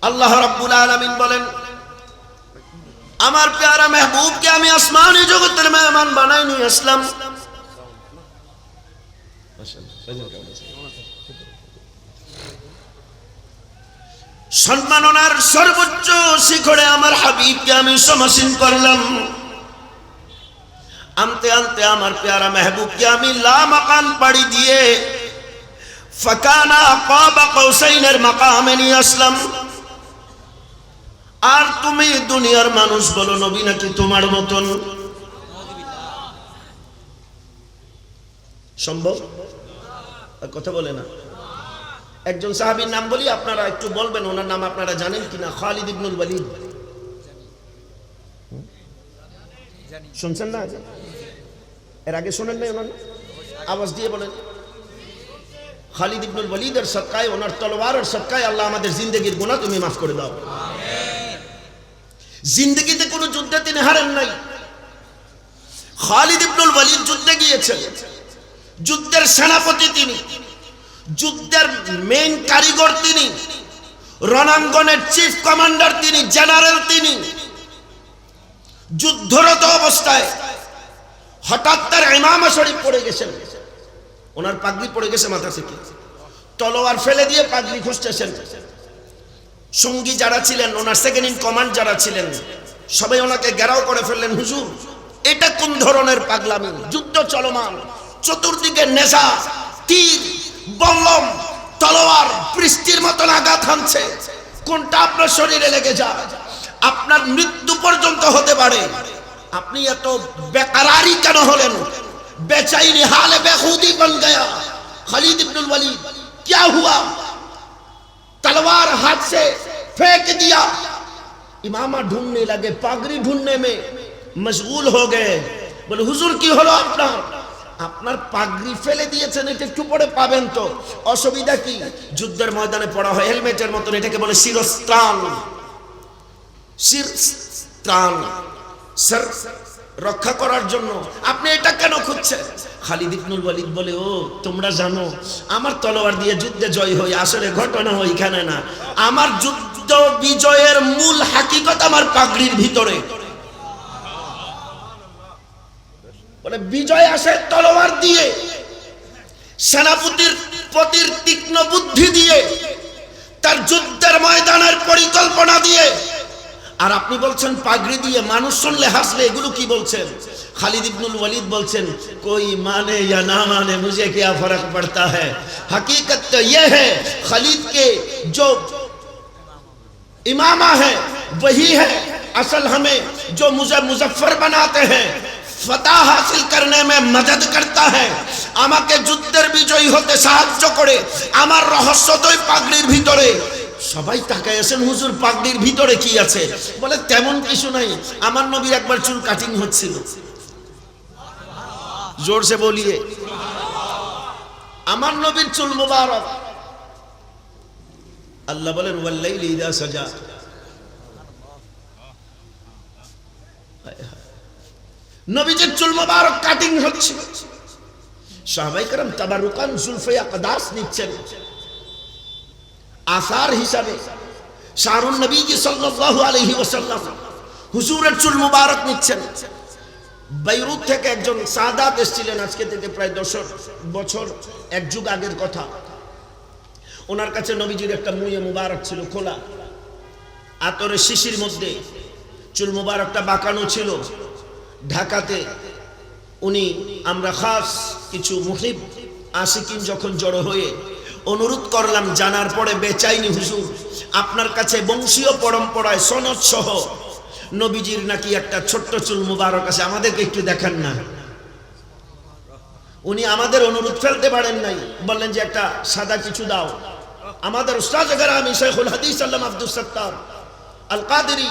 S1: আল্লাহ রাব্বুল আলামিন বলেন আমার প্যারা মেহবুবকে আমি আসমানি জগতের মেহমান বানাই নিয়ে আসলাম। সম্মাননার সর্বোচ্চ শিখরে আমার হাবিবকে আমি সমাসীন করলাম। আনতে আনতে আমার প্যারা মেহবুবকে আমি লামাকান পাড়ি দিয়ে ফাকানা কাবা কাউসাইনের মাকামে নিয়ে আসলাম। আর তুমি দুনিয়ার মানুষ বলো নবী নাকি তোমার মতন? সম্ভব? কথা বলে না। একজন সাহাবীর নাম বলি, আপনারা একটু বলবেন ওনার নাম আপনারা জানেন কিনা? খালিদ ইবনুল ওয়ালিদ। শুনছেন না? এর আগে শোনেন নাই ওনার? আওয়াজ দিয়ে বলেন। খালিদ ইবনুল ওয়ালিদের সদকায়, ওনার তলোয়ারের সদকায় আল্লাহ আমাদের জিন্দেগির গুনাহ তুমি মাফ করে দাও। জিন্দগিতে কোনো যুদ্ধে তিনি হারেন নাই। খালিদ ইবনুল ওয়ালিদ যুদ্ধে গিয়েছেন, যুদ্ধের সেনাপতি তিনি, যুদ্ধের মেইন কারিগর তিনি, রণাঙ্গনের চিফ কমান্ডার তিনি, জেনারেল তিনি। যুদ্ধরত অবস্থায় হঠাৎ তার ইমামা শরীফ পড়ে গেছেন, ওনার পাগড়ি পড়ে গেছে মাথা থেকে। তলোয়ার ফেলে দিয়ে পাগড়ি খুঁজতেছেন। সঙ্গী যারা ছিলেন, ওনার সেকেন্ড ইন কমান্ড যারা ছিলেন, সবাই ওনাকে ঘেরাও করে ফেললেন। হুজুর, এটা কোন ধরনের পাগলামি? যুদ্ধ চলমান, চতুর্দিকে নেশা, তীর, বল্লম, তলোয়ার বৃষ্টির মতন আঘাত হানছে। কোনটা আপনার শরীরে লেগে যায়, আপনার মৃত্যু পর্যন্ত হতে পারে। আপনি এত বেকারারি কেন হলেন? বেচাইনি হালে বেখুদি বন গয়া। খালিদ ইবনুল ওয়ালিদ क्या हुआ? तलवार हाथ से फेंक दिया। इमामा ढूंढने लगे, पागड़ी ढूंढने में मशगूल हो गए। बोले हुजूर की हलो আপনার? আপনার পাগড়ি ফেলে দিয়েছেন, এটা একটু পরে পাবেন তো। অসুবিধা কি? যুদ্ধের ময়দানে পড়া হয় হেলমেটের মতন, এটাকে বলে শিরস্ত্রাণ। শিরস্ত্রাণ, স্যার রক্ষা করার জন্য। আপনি এটা কেন খুঁজছেন? খালিদ ইবনুল ওয়ালিদ বলে, ও তোমরা জানো আমার তলোয়ার দিয়ে যুদ্ধে জয় হই, আসলে ঘটনা ওইখানে না। আমার যুদ্ধ বিজয়ের মূল হাকিকত আমার পাগড়ির ভিতরে। বলে বিজয় আসে তলোয়ার দিয়ে, সেনাপতির পতির তীক্ষ্ণ বুদ্ধি দিয়ে, তার যুদ্ধের ময়দানের পরিকল্পনা দিয়ে। আর আপনি বলছেন পাগড়ি দিয়ে, মানুষ শুনলে হাসবে, এগুলো কি বলছেন? खालिद इब्नुल वलीद बोलছেন कोई माने या ना माने मुझे क्या फर्क पड़ता है, हकीकत तो ये है खालिद के जो इमामा है वही है असल, हमें जो मुझे मुजफ्फर बनाते हैं, फतह हासिल करने में मदद करता है, আমাকে যুদ্ধের বিজয়ী হতে সাহায্য করে। আমার রহস্য তো পাগড়ির ভিতরে। সবাই তাকায় আছেন, হুজুর পাগড়ির ভিতরে কি আছে? বলে তেমন কিছু নাই, আমার নবীর একবার চুল কাটিং হচ্ছিল। जोर से बोलिए, আমার নবীর চুল মুবারক। আল্লাহ বলেন ওয়াল্লাইলি ইযা সাজা, নবীজির চুল মুবারক কাটিং হচ্ছে। সাহাবায়ে কেরাম তাবারুকান জুলফে আকদাস নিচ্ছেন আসার হিসাবে। শাহরুন নবী সাল্লাল্লাহু আলাইহি ওয়াসাল্লাম হুজুরের চুল মুবারক নিচ্ছেন। বেইরুত থেকে একজন সাদাত এসেছিলেন, আজকে থেকে প্রায় 10 বছর, এক যুগ আগের কথা। ওনার কাছে নবীজির একটা মুয়ে মুবারক ছিল খোলা, আতরের শিশির মধ্যে চুল মুবারকটা বাঁকানো ছিল। ঢাকাতে উনি, আমরা খাস কিছু মুহিব আশিকিন যখন জড়ো হয়ে অনুরোধ করলাম, জানার পরে বেচাইনি হুজুর, আপনার কাছে বংশীয় পরম্পরায় সনদ সহ নবীজির নাকি একটা ছোট্ট চুল মুবারক আছে, আমাদেরকে একটু দেখান না। উনি আমাদের অনুরোধ ফেলতে পারেন নাই, বললেন যে একটা সাদা কিছু দাও। আমাদের উস্তাদ গরামি শেখুল হাদিস আল্লামা আব্দুস সাত্তার আল কাদেরী,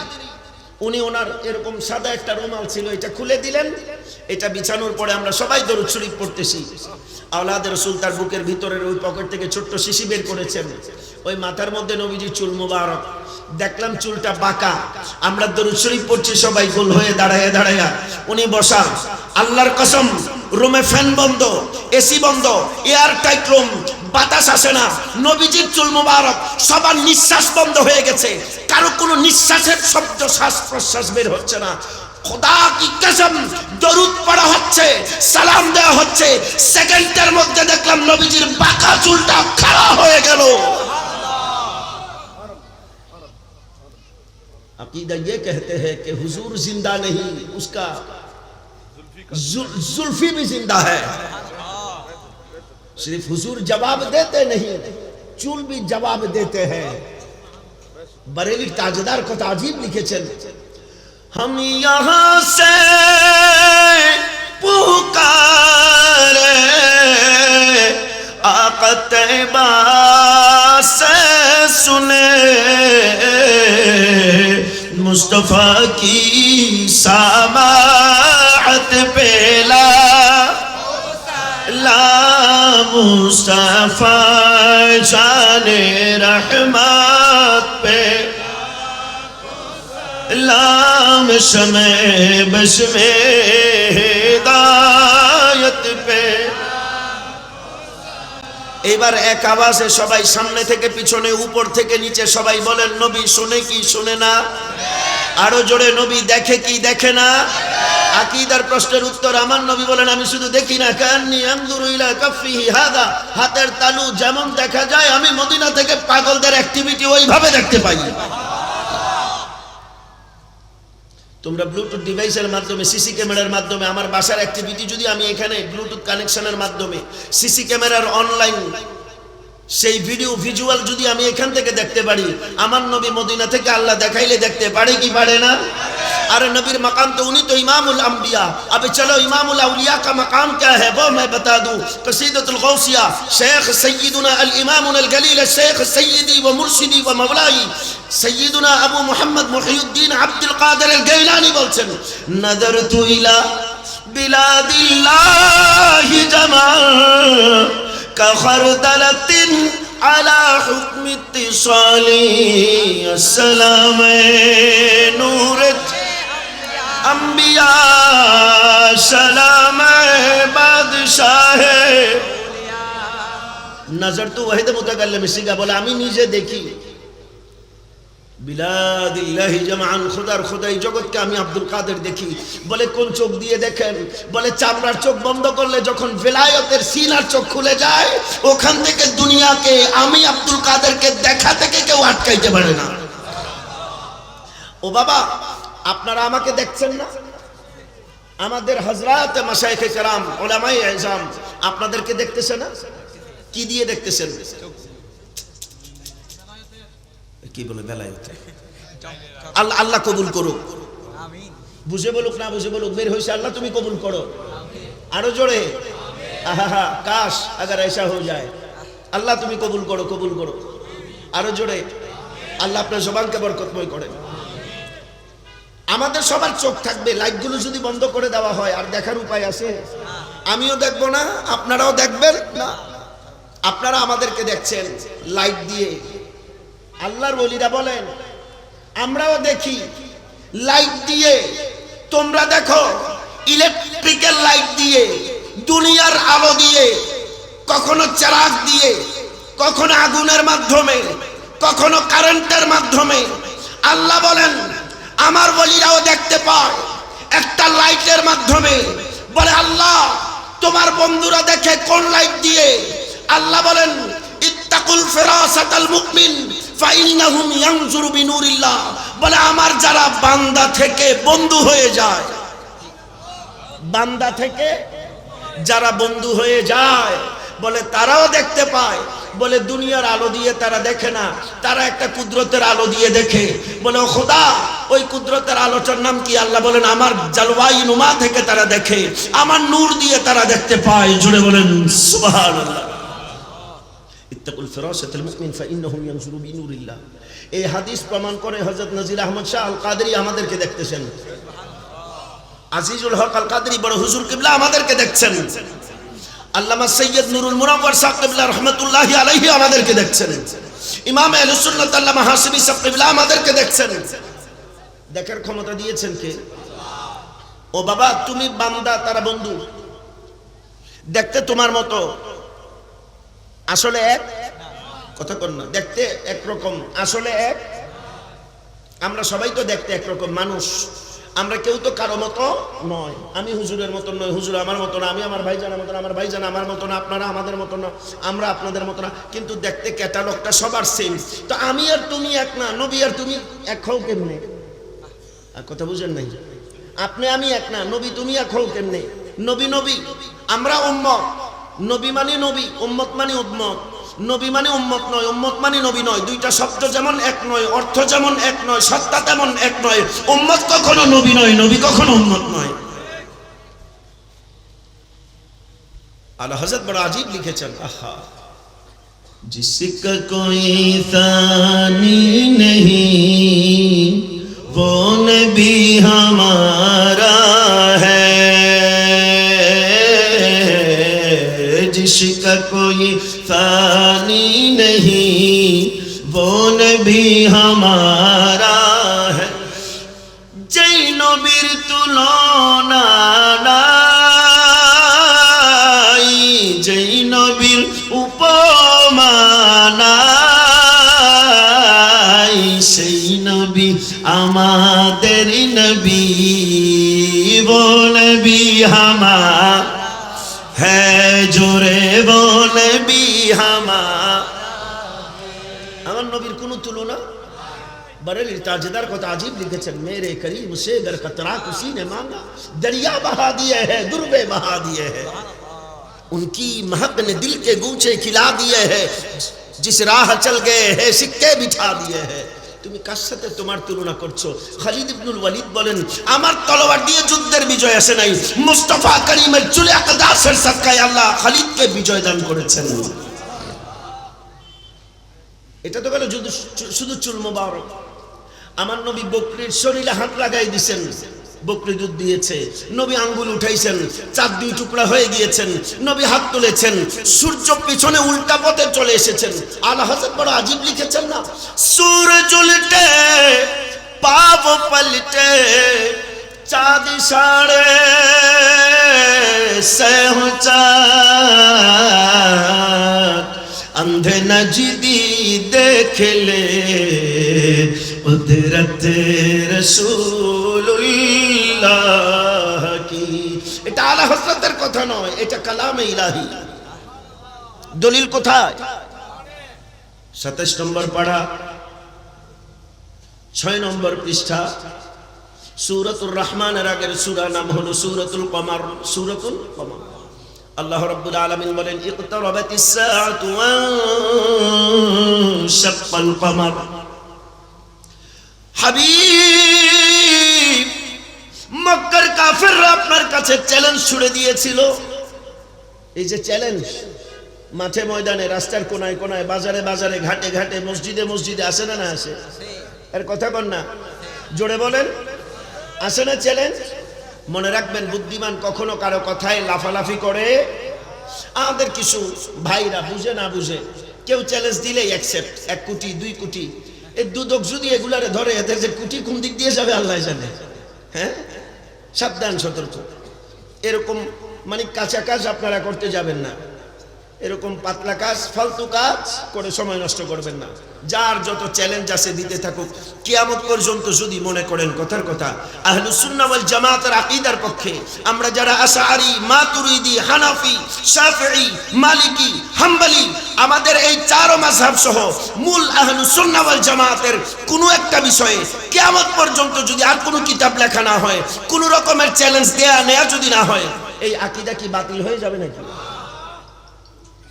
S1: উনি ওনার এরকম সাদা একটা রুমাল ছিল, এটা খুলে দিলেন। এটা বিছানোর পরে আমরা সবাই দরুদ শরীফ পড়তেছি। আওলাদ রাসূল তার বুকের ভিতরের ওই পকেট থেকে ছোট্ট শিশি বের করেছেন, ওই মাথার মধ্যে নবীজির চুল মুবারক। দেখলাম চুলটা বাঁকা, আমরা দরুদ শরীফ পড়ছি সবাই গোল হয়ে দাঁড়ায় দাঁড়ায়, উনি বসা। আল্লাহর কসম, রুমে ফ্যান বন্ধ, এসি বন্ধ, এয়ার টাইট রুম, বাতাস আসে না। নবীজির চুল মুবারক, সবার নিঃশ্বাস বন্ধ হয়ে গেছে, কারো কোনো নিঃশ্বাসের শব্দ, শ্বাস প্রশ্বাস বের হচ্ছে না। খোদা কি কসম, দরুদ পড়া হচ্ছে, সালাম দেওয়া হচ্ছে, সেকেন্ডের মধ্যে দেখলাম নবীজির বাঁকা চুলটা খাড়া হয়ে গেল। अकीदा ये कहते हैं कि हुजूर जिंदा नहीं, उसका जुल्फी भी जिंदा है। सिर्फ हुजूर जवाब देते नहीं, चूल भी जवाब देते हैं। बरेली ताजदार को ताजीब लिखेছেন, हम यहाँ से पुकारे आका तैबा से सुने, मुस्तफा की समाअत पे ला मुस्तफा जाने रहमत पे लाम शमे बशमे हिदायत पे। এবার এক আওয়াজে সবাই সামনে থেকে পিছনে, উপর থেকে নিচে সবাই বলেন, নবী শুনে কি শুনে না? আরো জোরে, নবী দেখে কি দেখে না? আকীদার প্রশ্নের উত্তর, আমার নবী বলেন, আমি শুধু দেখি না, কান্নি আনজুরু ইলা কাফিহি হাদা, হাতের তালু যেমন দেখা যায়, আমি মদিনা থেকে পাগলদের অ্যাক্টিভিটি ওইভাবে দেখতে পাই। তোমরা ব্লুটুথ ডিভাইসের মাধ্যমে, সিসি ক্যামেরার মাধ্যমে, আমার বাসার অ্যাক্টিভিটি যদি আমি এখানে ব্লুটুথ কানেকশনের মাধ্যমে, সিসি ক্যামেরার অনলাইন সেই ভিডিও ভিজুয়াল যদি আমি এখান থেকে দেখতে পারি, আমার নবী মদিনা থেকে আল্লাহ দেখাইলে দেখতে পারে কি পারে না? अरे नबीर मकाम तो उन्हीं तो इमामुल अंबिया। अब चलो इमामुल औलिया का मकाम क्या है वो मैं बता दूं। कसीदतुल गौसिया शेख सय्यदुना अल इमामुल गलील शेख सय्यदी व मुर्शिदी व मौलाई सय्यदुना अबू मुहम्मद मुहियुद्दीन अब्दुल कादिर अल गैलानी बोलছেন, नज़रतु इला बिलादिल्लाहि जमा का खरदलतिन आला हुक्म इत्तिसाली अस्सलाम नूर अंबिया सलाम बादशाह। नजर तो वहीद मुतकल्लिम सिगा बोला, আমি নিজে দেখি বিলাদিল্লাহি জামআন, খোদার খোদাই জগৎকে আমি আব্দুল কাদের দেখি। বলে কোন চোখ দিয়ে দেখেন? বলে চামড়ার চোখ বন্ধ করলে যখন বেলায়েতের সিনার চোখ খুলে যায়, ওখান থেকে দুনিয়াকে আমি আব্দুল কাদেরকে দেখা থেকে কেউ আটকাইতে পারে না। ও বাবা, আপনারা আমাকে দেখছেন না? আমাদের হযরত মাশায়েখে কেরাম, উলামায়ে আযম আপনাদেরকে দেখতেছে না? কি দিয়ে দেখতেছেন? কি বলে বেলায়েতে? আল্লাহ আল্লাহ কবুল করুক, আমিন। বুঝে বলুক না বুঝে বলুক, বের হইছে আল্লাহ তুমি কবুল করো। আরো জোরে আহা, কাশ अगर ऐसा हो जाए, আল্লাহ তুমি কবুল করো, কবুল করো। আরো জোরে আল্লাহ আপনার জবানকে বরকতময় করেন। আমাদের সবার চোখ থাকবে, লাইটগুলো যদি বন্ধ করে দেওয়া হয় আর দেখার উপায় আছে? আমিও দেখবো না, আপনারাও দেখবেন না। আপনারা আমাদেরকে দেখছেন লাইট দিয়ে। আল্লাহর ওলিরা বলেন আমরাও দেখি লাইট দিয়ে, তোমরা দেখো ইলেকট্রিক্যাল লাইট দিয়ে, দুনিয়ার আলো দিয়ে, কখনো চেরাগ দিয়ে, কখনো আগুনের মাধ্যমে, কখনো কারেন্টের মাধ্যমে। আল্লাহ বলেন আমার ওলিরাও দেখতে পায় একটা লাইটের মাধ্যমে। বলে আল্লাহ তোমার বন্ধুরা দেখে কোন লাইট দিয়ে? আল্লাহ বলেন ইত্তাকুল ফিরাসাতাল মুমিন ফাইন্নাহুম ইয়ানজুরু বিনুরিল্লাহ। বলে আমার যারা বান্দা থেকে বন্ধু হয়ে যায়, বান্দা থেকে যারা বন্ধু হয়ে যায়, বলে তারাও দেখতে পায়। বলে দুনিয়ার আলো দিয়ে তারা দেখে না, তারা একটা কুদরতের আলো দিয়ে দেখে। বলে ও খোদা ওই কুদরতের আলোটার নাম কি? আল্লাহ বলেন আমার জালওয়াই নুমা থেকে তারা দেখে, আমার নূর দিয়ে তারা দেখতে পায়। জুড়ে বলেন সুবহানাল্লাহ। ইত্তাকুল ফিরাসাতাল মুমিন ফাইন্নাহুম ইয়ানজুরু বিনুরিল্লাহ। এই হাদিস প্রমাণ করে হযরত নজির আহমদ শাহ আল কাদেরী আমাদেরকে দেখতেছেন। আজিজুল হক আল কাদেরী বড় হুজুর কিবলা আমাদেরকে দেখছেন। আল্লামা সৈয়দ নুরুল মুনাওয়ার সাহেব কিবলা রাহমাতুল্লাহি আলাইহি আমাদেরকে দেখছেন। ইমাম আহলে সুন্নাত আল্লামা হাসিবি সাহেব কিবলা আমাদেরকে দেখছেন। দেখার ক্ষমতা দিয়েছেন কে? ও বাবা তুমি বান্দা, তারা বন্ধু। দেখতে তোমার মতো, আসলে এক কথা কর না। দেখতে একরকম, আসলে এক। আমরা সবাই তো দেখতে একরকম মানুষ, আমরা কেউ তো কারো মতো নয়। আমি হুজুরের মতো নয়, হুজুর আমার মতো না, আমি আমার ভাইজানের মতো না, আমার ভাইজান আমার মতো না, আপনারা আমাদের মতো না, আমরা আপনাদের মতো না, কিন্তু দেখতে ক্যাটালগটা সবার সেম। তো আমি আর তুমি এক না, নবী আর তুমি এক হও কেমনে? আর কথা বুঝেন নাই? আপনি আমি এক না, নবী তুমি এক হও কেমনে? নবী নবী, আমরা উম্মত। নবী মানে নবী, উম্মত মানে উম্মত। নবী মানে উম্মত নয়, উম্মত মানে নবী নয়। দুইটা শব্দ যেমন এক নয়, অর্থ যেমন এক নয়, সত্তা তেমন এক নয়। উম্মত কখনো নবী নয়, নবী কখনো উম্মত নয়। আলা হযরত বড় আজীব লিখেছেন, আহা জিসকা কোই সানি नहीं वो नबी हमारा है, जिसका कोई सानी नहीं वो नबी हमारा है। जै नबीर तुलना নাই, जै नबीर उपमा নাই, সেই নবী আমাদের নবী, वो नबी हमारा है, জোরে वो नबी हमारा। আমার নবীর কোনো তুলনা। बरेली ताजदार को ताजीब लिखेছেন, मेरे करीम से गर कतरा किसी ने मांगा, दरिया बहा दिए है, दुर्बे बहा दिए है, उनकी महक ने दिल के गूंचे खिला दिए है, जिस राह चल गए हैं सिक्के बिछा दिए है। তুমি কার সাথে তোমার তুলনা করছো? খালিদ ইবনুল ওয়ালিদ বলেন আমার তলোয়ার দিয়ে যুদ্ধের বিজয় আসে নাই, মুস্তাফা করিমের চুলে আকদাসের সাদকায় আল্লাহ খালিদকে বিজয় দান করেছেন। এটা তো গেল শুধু চুল মোবারক। আমার নবী বকরির শরীরে হাত লাগাই দিয়েছেন, বকরি দুধ দিয়েছে। নবী আঙ্গুল উঠাইছেন, চাঁদ দুই টুকরা হয়ে গিয়েছেন। নবী হাত তুলেছেন, সূর্য পিছনে উল্টা পথে চলে এসেছেন। আলা হযরত বড় আজীব লিখেছেন না, সূরজ উল্টে পাপ পলটে চাঁদ সাড়ে সে চাঁদ अंधे नजदी देख ले कुदरत रसूलुल्लाह की। এটা আলা হযরতের কথা নয়, এটা কালামে ইলাহি। দলিল কোথায়? 27 নম্বর পারা 6 নম্বর পৃষ্ঠা, সূরাতুর রহমানের আগের সূরা নাম হলো সূরাতুল কমার। সূরাতুল কমার আল্লাহ রাব্বুল আলামিন বলেন ইকতারাবাতিস সাআতু ওয়ানশাক্কাল কমার। হাবিব, মক্কার কাফেররা আপনার কাছে চ্যালেঞ্জ ছুড়ে দিয়েছিল। এই যে চ্যালেঞ্জ, মাঠে ময়দানে, রাস্তার কোনায় কোনায়, বাজারে বাজারে, ঘাটে ঘাটে, মসজিদে মসজিদে আসে না? না আসে? এর কথা বল না, জোরে বলেন, আসে না চ্যালেঞ্জ? মনে রাখবেন, বুদ্ধিমান কখনো কারো কথায় লাফালাফি করে। আমাদের কিছু ভাইরা বুঝে না বুঝে কেউ চ্যালেঞ্জ দিলেই অ্যাকসেপ্ট। 1 কোটি 2 কোটি, এই দুদক যদি এগুলারে ধরে, এদের যে কোটি কোন দিক দিয়ে যাবে আল্লাহ জানে। হ্যাঁ, সাবধান, সতর্ক। এরকম মানে কাঁচা কাজ আপনারা করতে যাবেন না। এরকম পাতলা কাজ, ফালতু কাজ করে সময় নষ্ট করবেন না। যার যত চ্যালেঞ্জ আছে দিতে থাকুক, কিয়ামত পর্যন্ত যদি মনে করেন কথার কথা আহলুস সুন্নাহ ওয়াল জামাতের আকীদার পক্ষে আমরা যারা আশআরী, মাতুরিদি, হানাফি, শাফিঈ, মালিকি, হাম্বলি, আমাদের এই 4 মাযহাব সহ মূল আহলুস সুন্নাহ ওয়াল জামাতের কোনো একটা বিষয়ে কিয়ামত পর্যন্ত যদি আর কোনো কিতাব লেখা না হয়, কোনো রকমের চ্যালেঞ্জ দেয়া নেয়া যদি না হয়, এই আকীদা কি বাতিল হয়ে যাবে নাকি?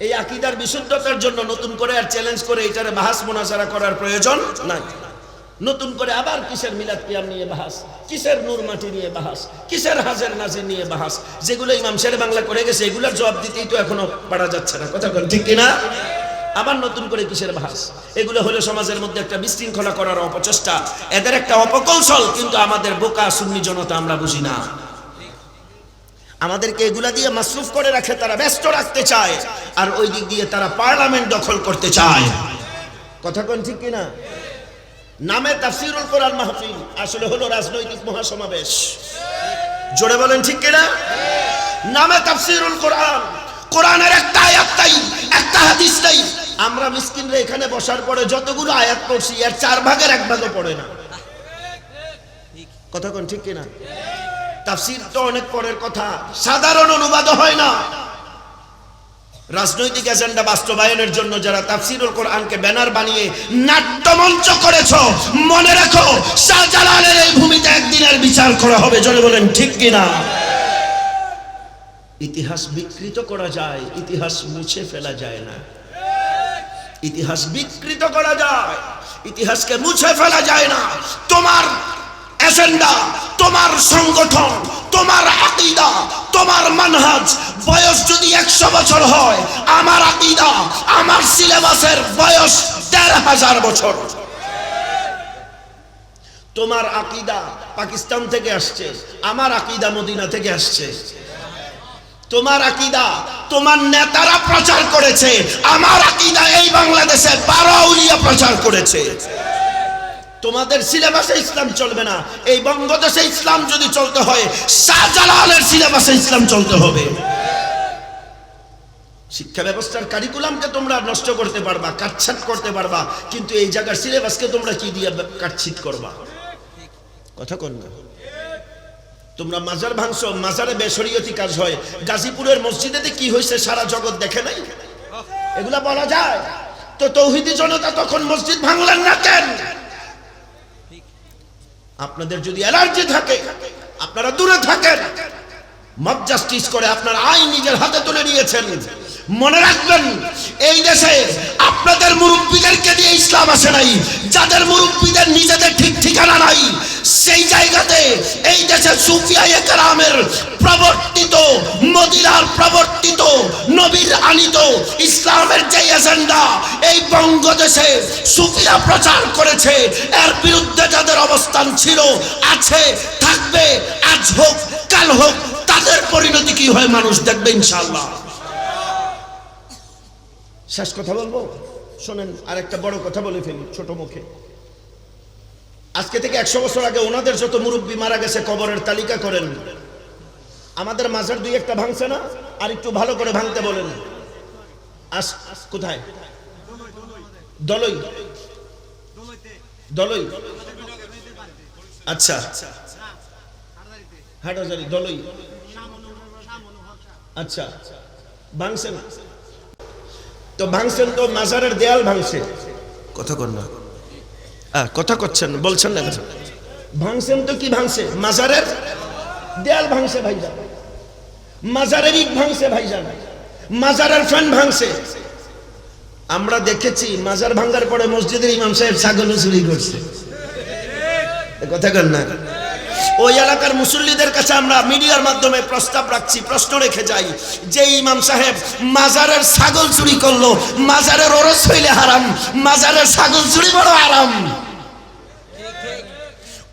S1: এই আকীদার বিশুদ্ধতার জন্য নতুন করে আর চ্যালেঞ্জ করে এটারে বাহাস মুনাজারা করার প্রয়োজন নাই। নতুন করে আবার কিসের মিলাদ কিয়াম নিয়ে বাহাস, কিসের নূর মাটি নিয়ে বাহাস, কিসের হাজার নাজির নিয়ে বাহাস, যেগুলো ইমাম শের বাংলা করে গেছে এগুলোর জবাব দিতেই তো এখনো পারা যাচ্ছে না। কথা বল ঠিক কিনা? আবার নতুন করে কিসের বাহাস? এগুলো হলো সমাজের মধ্যে একটা বিশৃঙ্খলা করার অপচেষ্টা, এদের একটা অপকৌশল। কিন্তু আমাদের বোকা সুন্নি জনতা আমরা বুঝি না। আমাদেরকে এগুলা দিয়ে মাসরুফ করে রাখে, তারা ব্যস্ত রাখতে চায়, আর ওই দিক দিয়ে তারা পার্লামেন্ট দখল করতে চায়। কথা কোন ঠিক কিনা? নামে তাফসীরুল কোরআন মাহফিল, আসলে হলো রাজনৈতিক মহাসমাবেশ। জোরে বলেন ঠিক কিনা? নামে তাফসীরুল কোরআন, কোরআনের একটা আয়াত নাই, একটা হাদিস নাই। আমরা মিসকিনরা এখানে বসার পরে যতগুলো আয়াত পড়ছি এর 4 ভাগের 1 ভাগও পড়ে না। কথা কোন ঠিক কিনা? তাফসীর তো অনেক পরের কথা, সাধারণ অনুবাদ হয় না। রাজনৈতিক এজেন্ডা বাস্তবায়নের জন্য যারা তাফসীরুল কোরআনকে ব্যানার বানিয়ে নাট্যমঞ্চ করেছো, মনে রাখো শাহজালালের এই ভূমিতে একদিনের বিচার করা হবে। জোরে বলেন ঠিক কিনা? ইতিহাস বিকৃত করা যায়, ইতিহাস মুছে ফেলা যায় না। ইতিহাস বিকৃত করা যায়, ইতিহাসকে মুছে ফেলা যায় না। তোমার এজেন্ডা, তোমার সংগঠন, তোমার আকীদা, তোমার মানহাজ বয়স যদি 100 বছর হয়, আমার আকীদা, আমার সিলেবাসের বয়স ১৩,০০০ বছর। তোমার আকীদা পাকিস্তান থেকে আসছে, আমার আকীদা মদিনা থেকে আসছে। তোমার আকীদা তোমার নেতারা প্রচার করেছে, আমার আকীদা এই বাংলাদেশে 12 আউলিয়া প্রচার করেছে। তোমাদের সিলেবাসে ইসলাম চলবে না। এই বঙ্গদেশে ইসলাম যদি চলতে হয়, শাহজালালের সিলেবাসে ইসলাম চলতে হবে। শিক্ষা ব্যবস্থার কারিকুলামকে তোমরা নষ্ট করতে পারবা, কাটছাট করতে পারবা, কিন্তু এই জায়গার সিলেবাসকে তোমরা কি দিয়ে কাটছিট করবা? কথা কোন না? তোমরা মাজার ভাঙছো, মাজারে বেশরিয়তি কাজ হয়। গাজীপুরের মসজিদে কি হয়েছে সারা জগৎ দেখে নাই? এগুলা বলা যায় তো? তৌহিদি জনতা তখন মসজিদ ভাঙলেন না কেন? আপনাদের যদি অ্যালার্জি থাকে, আপনারা দূরে থাকেন। মব জাস্টিস করে আপনার আইন নিজের হাতে তুলে নিয়েছেন। মনে রাখবেন, এই দেশে আপনাদের মুরব্বীদেরকে দিয়ে ইসলাম আসে নাই। যাদের মুরব্বীদের নিজেদের ঠিক ঠিকানা নাই, সেই জায়গাতে এই দেশে সুফিয়ায়ে কেরামের প্রবর্তিত, মদিনার প্রবর্তিত, নবীর আনিত ইসলামের যে এজেন্ডা এই বঙ্গদেশে সুফিরা প্রচার করেছে, এর বিরুদ্ধে যাদের অবস্থান ছিল, আছে, থাকবে, আজ হোক কাল হোক, তাদের পরিণতি কি হয় মানুষ দেখবে ইনশাআল্লাহ। শেষ কথা বলবো, শোনেন, আরেকটা বড় কথা বলে ফেলি ছোট মুখে। আজকে থেকে 100 বছর আগে ওনাদের যত মুরব্বী মারা গেছে কবরের তালিকা করেন। আমাদের মাজার 2-1টা ভাঙছে না? আর একটু ভালো করে ভাঙতে বলেন। কোথায় দলই দলই আচ্ছা হাটাজারি দলই আচ্ছা ভাঙছেন তো ভাঙছেন তো মাজারের দেয়াল ভাঙছে কথা কর না কথা করছেন বলছেন না কথা ভাঙছেন তো কি ভাঙছে মাজারের দেয়াল ভাঙছে ভাইজান মাজারের ইট ভাঙছে ভাইজান মাজারের ফ্যান ভাঙছে আমরা দেখেছি মাজার ভাঙার পরে মসজিদের ইমাম সাহেব ছাগল চুরি করছে কথা কর না ওই এলাকার মুসল্লিদের কাছে আমরা মিডিয়ার মাধ্যমে প্রস্তাব রাখছি প্রশ্ন রেখে যাই যে ইমাম সাহেব মাজারের ছাগল চুরি করলো মাজারের ওরস হইলে হারাম মাজারের ছাগল চুরি বড় হারাম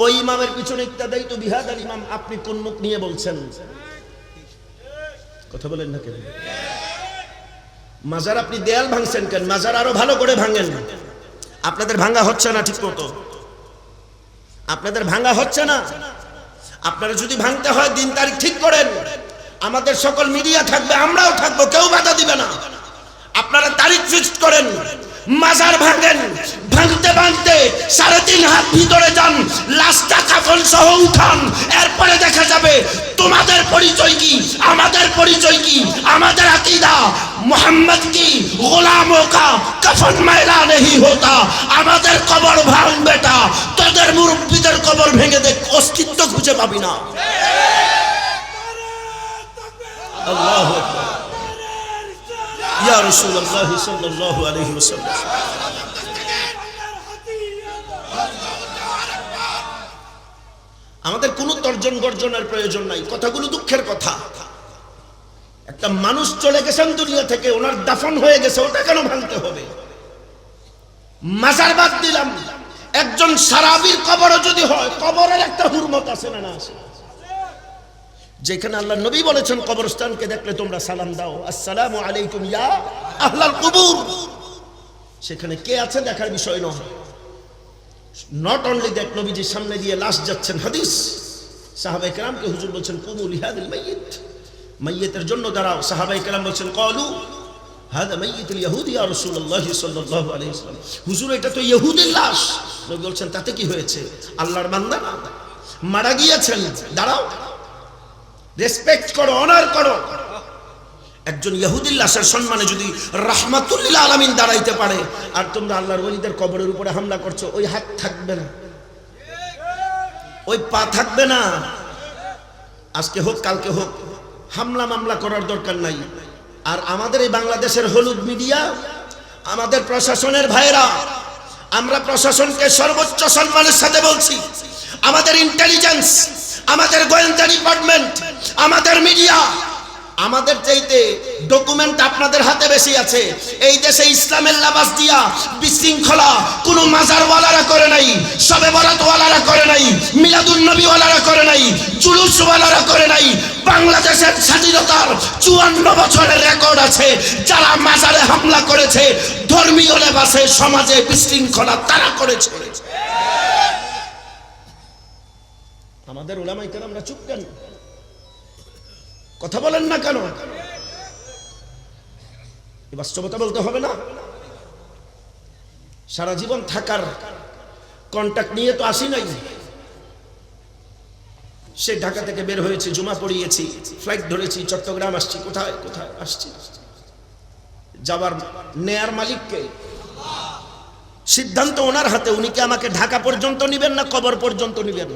S1: ওই ইমামের পিছনে ইক্তাদাই তো বিহাদার ইমাম আপনি কোন মুখ নিয়ে বলছেন কথা বলেন না কেন মাজার আপনি দেয়াল ভাঙছেন কেন মাজার আরো ভালো করে ভাঙেন আপনাদের ভাঙা হচ্ছে না ঠিক মতো আপনাদের ভাঙা হচ্ছে না আপনারা যদি ভাঙতে হয় দিন তারিখ ঠিক করেন আমাদের সকল মিডিয়া থাকবে আমরাও থাকবো কেউ বাধা দিবে না আপনারা তারিখ ফিক্সড করেন মাজার ভাঙেন ভাঙতে ভাঙতে 3.5 হাত ভিতরে যান লাশটা কাফন সহ উঠান এরপরে দেখা যাবে তোমাদের পরিচয় কি আমাদের পরিচয় কি আমাদের আকীদা মোহাম্মদ কি গোলামों का कफन मैला नहीं होता আমাদের কবর ভাঙ বেটা তোদের মুরব্বিদের কবর ভেঙে দেখ অস্তিত্ব খুঁজে পাবি না আল্লাহু আকবার ইয়া রাসূলুল্লাহ সাল্লাল্লাহু আলাইহি ওয়াসাল্লাম আমাদের কোনো তর্জন গর্জনের প্রয়োজন নাই কথাগুলো দুঃখের কথা একটা মানুষ চলে গেছেন দুনিয়া থেকে ওনার দাফন হয়ে গেছে ওটা কেন ভাঙতে হবে মাজার বাদ দিলাম একজন সারাবির কবরও যদি হয় কবরের একটা হুরমত আছে না আছে যেখানে আল্লাহ নবী বলেছেন কবরস্থানকে দেখলে তোমরা সালাম দাও আসসালামু আলাইকুম ইয়া আহলাল কুবুর সেখানে কে আছে দেখার বিষয় নয় নট অনলি দ্যাট নবীজির সামনে দিয়ে লাশ যাচ্ছেন হাদিস সাহাবায়ে কেরামকে হুজুর বলছেন কুমু লিহাদিল মাইয়িত মাইয়িতের জন্য দাঁড়াও সাহাবায়ে কেরাম বলছেন ক্বালু হাদা মাইয়িতুল ইহুদি ইয়া রাসূলুল্লাহ সাল্লাল্লাহু আলাইহি ওয়াসাল্লাম হুজুর এটা তো ইহুদির লাশ নবী বলছেন তাতে কি হয়েছে আল্লাহর বান্দা মারা গিয়েছেন দাঁড়াও রেসপেক্ট করো অনার করো একজন ইহুদির লাশের সম্মানে যদি রাহমাতুল লিল আলামিন দাঁড়াইতে পারে আর তোমরা আল্লাহর ওলিদের কবরের উপরে হামলা করছো ওই হাত থাকবে না ওই পা থাকবে না আজকে হোক কালকে হোক হামলা মামলা করার দরকার নাই আর আমাদের এই বাংলাদেশের হলুদ মিডিয়া আমাদের প্রশাসনের ভাইরা আমরা প্রশাসনকে সর্বোচ্চ সম্মানের সাথে বলছি আমাদের ইন্টেলিজেন্স আমাদের গোয়েন্দা ডিপার্টমেন্ট আমাদের মিডিয়া আমাদের চাইতে ডকুমেন্ট আপনাদের হাতে বেশি আছে এই দেশে ইসলামের লাবাস দিয়া বিশৃঙ্খলা কোনো মাজারওয়ালারা করে নাই শবে বরাতওয়ালারা করে নাই মিলাদুন নবীওয়ালারা করে নাই জুলুসওয়ালারা করে নাই বাংলাদেশের স্বাধীনতার 54 বছরের রেকর্ড আছে যারা মাজারে হামলা করেছে ধর্মীয় লেবাসে সমাজে বিশৃঙ্খলা তারা করেছে আমাদের উলামায়ে কেরামরা চুপ কেন কথা বলেন না কেন এই বাস্তবতা বলতে হবে না সারা জীবন থাকার কন্টাক্ট নিয়ে তো আসি নাই সে ঢাকা থেকে বের হয়েছে জুমা পড়িয়েছি ফ্লাইট ধরেছি চট্টগ্রাম আসছি কোথায় কোথায় আসছি যাবার নেয়ার মালিককে সিদ্ধান্ত ওনার হাতে উনি কি আমাকে ঢাকা পর্যন্ত নিবেন না কবর পর্যন্ত নিবেন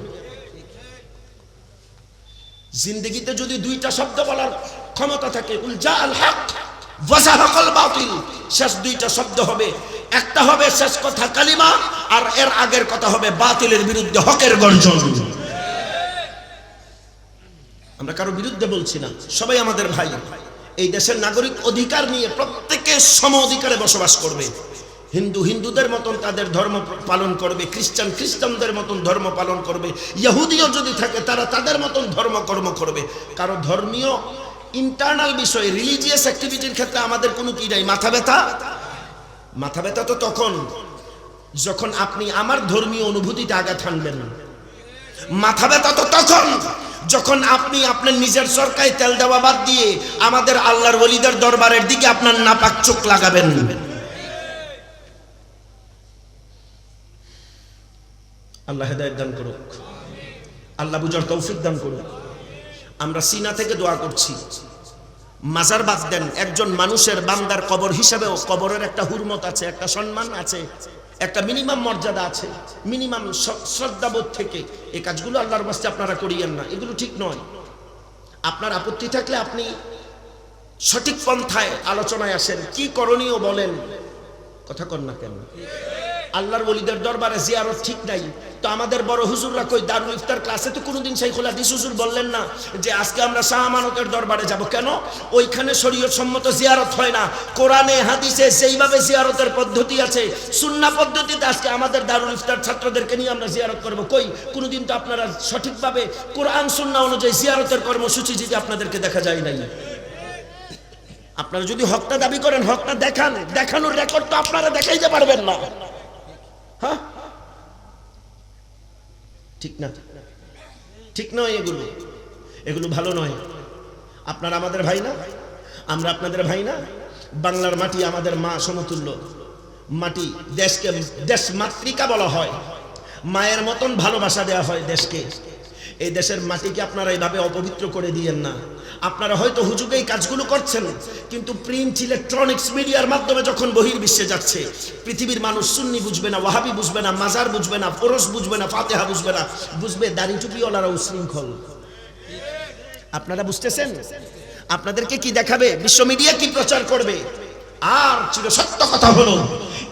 S1: জিন্দেগিতে যদি দুইটা শব্দ বলার ক্ষমতা থাকে কুল জাআল হক ওয়া যাহাকাল বাতিল শেষ দুইটা শব্দ হবে একটা হবে শেষ কথা কালিমা আর এর আগের কথা হবে বাতিলের বিরুদ্ধে হকের গর্জন আমরা কারো বিরুদ্ধে বলছি না সবাই আমাদের ভাই এই দেশের নাগরিক অধিকার নিয়ে প্রত্যেকে সম অধিকারে বসবাস করবে হিন্দু হিন্দুদের মতন তাদের ধর্ম পালন করবে খ্রিস্টান খ্রিস্টানদের মতন ধর্ম পালন করবে ইহুদিও যদি থাকে তারা তাদের মতন ধর্মকর্ম করবে কারো ধর্মীয় ইন্টারনাল বিষয় রিলিজিয়াস অ্যাক্টিভিটির ক্ষেত্রে আমাদের কোনো কি নাই মাথা ব্যথা তো তখন যখন আপনি আমার ধর্মীয় অনুভূতিতে আঘাত হানবেন মাথা ব্যথা তো তখন যখন আপনি আপনার নিজের সরকারি তেল দেওয়া বাদ দিয়ে আমাদের আল্লাহর ওলিদের দরবারের দিকে আপনার নাপাক চোখ লাগাবেন আল্লাহ হেদায়েত দান করুক, আল্লাহ বুঝার তৌফিক দান করুক। আমরা সিনা থেকে দোয়া করছি, মাজার বাদ দেন, একজন মানুষের বান্দার কবর হিসাবেও কবরের একটা হুরমত আছে, একটা সম্মান আছে, একটা মিনিমাম মর্যাদা আছে, মিনিমাম শ্রদ্ধাবোধ থেকে এই কাজগুলো আল্লাহর বাস্তে আপনারা করিয়েন না, এগুলো ঠিক নয়। আপনার আপত্তি থাকলে আপনি সঠিক পন্থায় আলোচনায় আসেন, কি করণীয় বলেন, কথা কন না কেন? আল্লাহর ওলিদের দরবারে জিয়ারত ঠিক নাই, তো আমাদের বড় হুজুররা কই দারুল ইফতার ক্লাসে তো কোনোদিন শাইখুল হাদিস হুজুর বললেন না যে আজকে আমরা শাহ আমানতের দরবারে যাব, কেন? ওইখানে শরীয়ত সম্মত জিয়ারত হয় না। কোরআনে হাদিসে যেইভাবে জিয়ারতের পদ্ধতি আছে, সুন্নাহ পদ্ধতিতে আজকে আমাদের দারুল ইফতার ছাত্রদেরকে নিয়ে আমরা জিয়ারত করব, কই কোনোদিন তো আপনারা সঠিকভাবে কোরআন সুন্নাহ অনুযায়ী জিয়ারতের কর্মসূচি যদি আপনাদেরকে দেখা যায় নাই। আপনারা যদি হকটা দাবি করেন, হকটা দেখান, দেখানোর রেকর্ড তো আপনারা দেখাইতে পারবেন না। হ্যাঁ, ঠিক না? ঠিক নয়, এগুলো ভালো নয়। আপনারা আমাদের ভাই না, আমরা আপনাদের ভাই না? বাংলার মাটি আমাদের মা সমতুল্য মাটি, দেশকে দেশ মাতৃকা বলা হয়, মায়ের মতন ভালোবাসা দেওয়া হয় দেশকে। এই দেশের মাটিকে আপনারা এইভাবে অপবিত্র করে দিয়েন না। আপনারা হয়তো হুজুগে এই কাজগুলো করছেন, কিন্তু প্রিন্ট ইলেকট্রনিক্স মিডিয়ার মাধ্যমে যখন বহির্বিশ্বে যাচ্ছে, পৃথিবীর মানুষ সুন্নি বুঝবে না, ওয়াহাবি বুঝবে না, মাজার বুঝবে না, ফরজ বুঝবে না, ফাতেহা বুঝবে না, বুঝবে দাড়ি টুপিওয়ালারা উশৃঙ্খল। আপনারা বুঝতেছেন? আপনাদেরকে কি দেখাবে? বিশ্ব মিডিয়া কি প্রচার করবে? আর চির সত্য কথা হলো,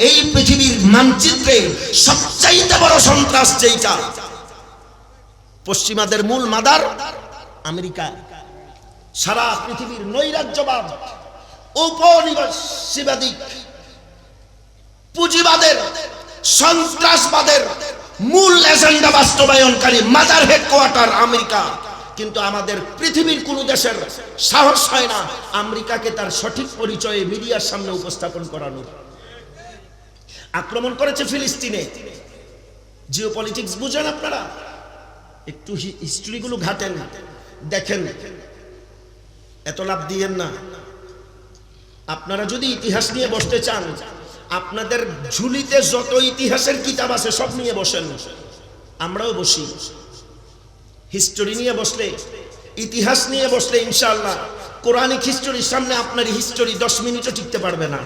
S1: এই পৃথিবীর মানচিত্রে সবচাইতে বড় সন্ত্রাস যেটা, পশ্চিমাদের মূল মাদার আমেরিকা। সারা পৃথিবীর নৈরাজ্যবাদ, উপনিবেশবাদী, পুঁজিবাদের, সন্ত্রাসবাদের মূল এজেন্ডা বাস্তবায়নকারী মাদার হেডকোয়ার্টার আমেরিকা। কিন্তু আমাদের পৃথিবীর কোন দেশের সাহস হয় না আমেরিকাকে তার সঠিক পরিচয়ে মিডিয়ার সামনে উপস্থাপন করানোর। আক্রমণ করেছে ফিলিস্তিনে। জিওপলিটিক্স বুঝেন আপনারা? একটু হিস্ট্রিগুলো ঘাটেন, দেখেন, এত লাভ দিয়েন না। আপনারা যদি ইতিহাস নিয়ে বসতে চান, আপনাদের ঝুলিতে যত ইতিহাসের কিতাব আছে সব নিয়ে বসেন, আমরাও বসি। হিস্টোরি নিয়ে বসলে, ইতিহাস নিয়ে বসলে ইনশাআল্লাহ কোরআনিক হিস্টোরির সামনে আপনার হিস্টোরি 10 মিনিটও টিকতে পারবে না।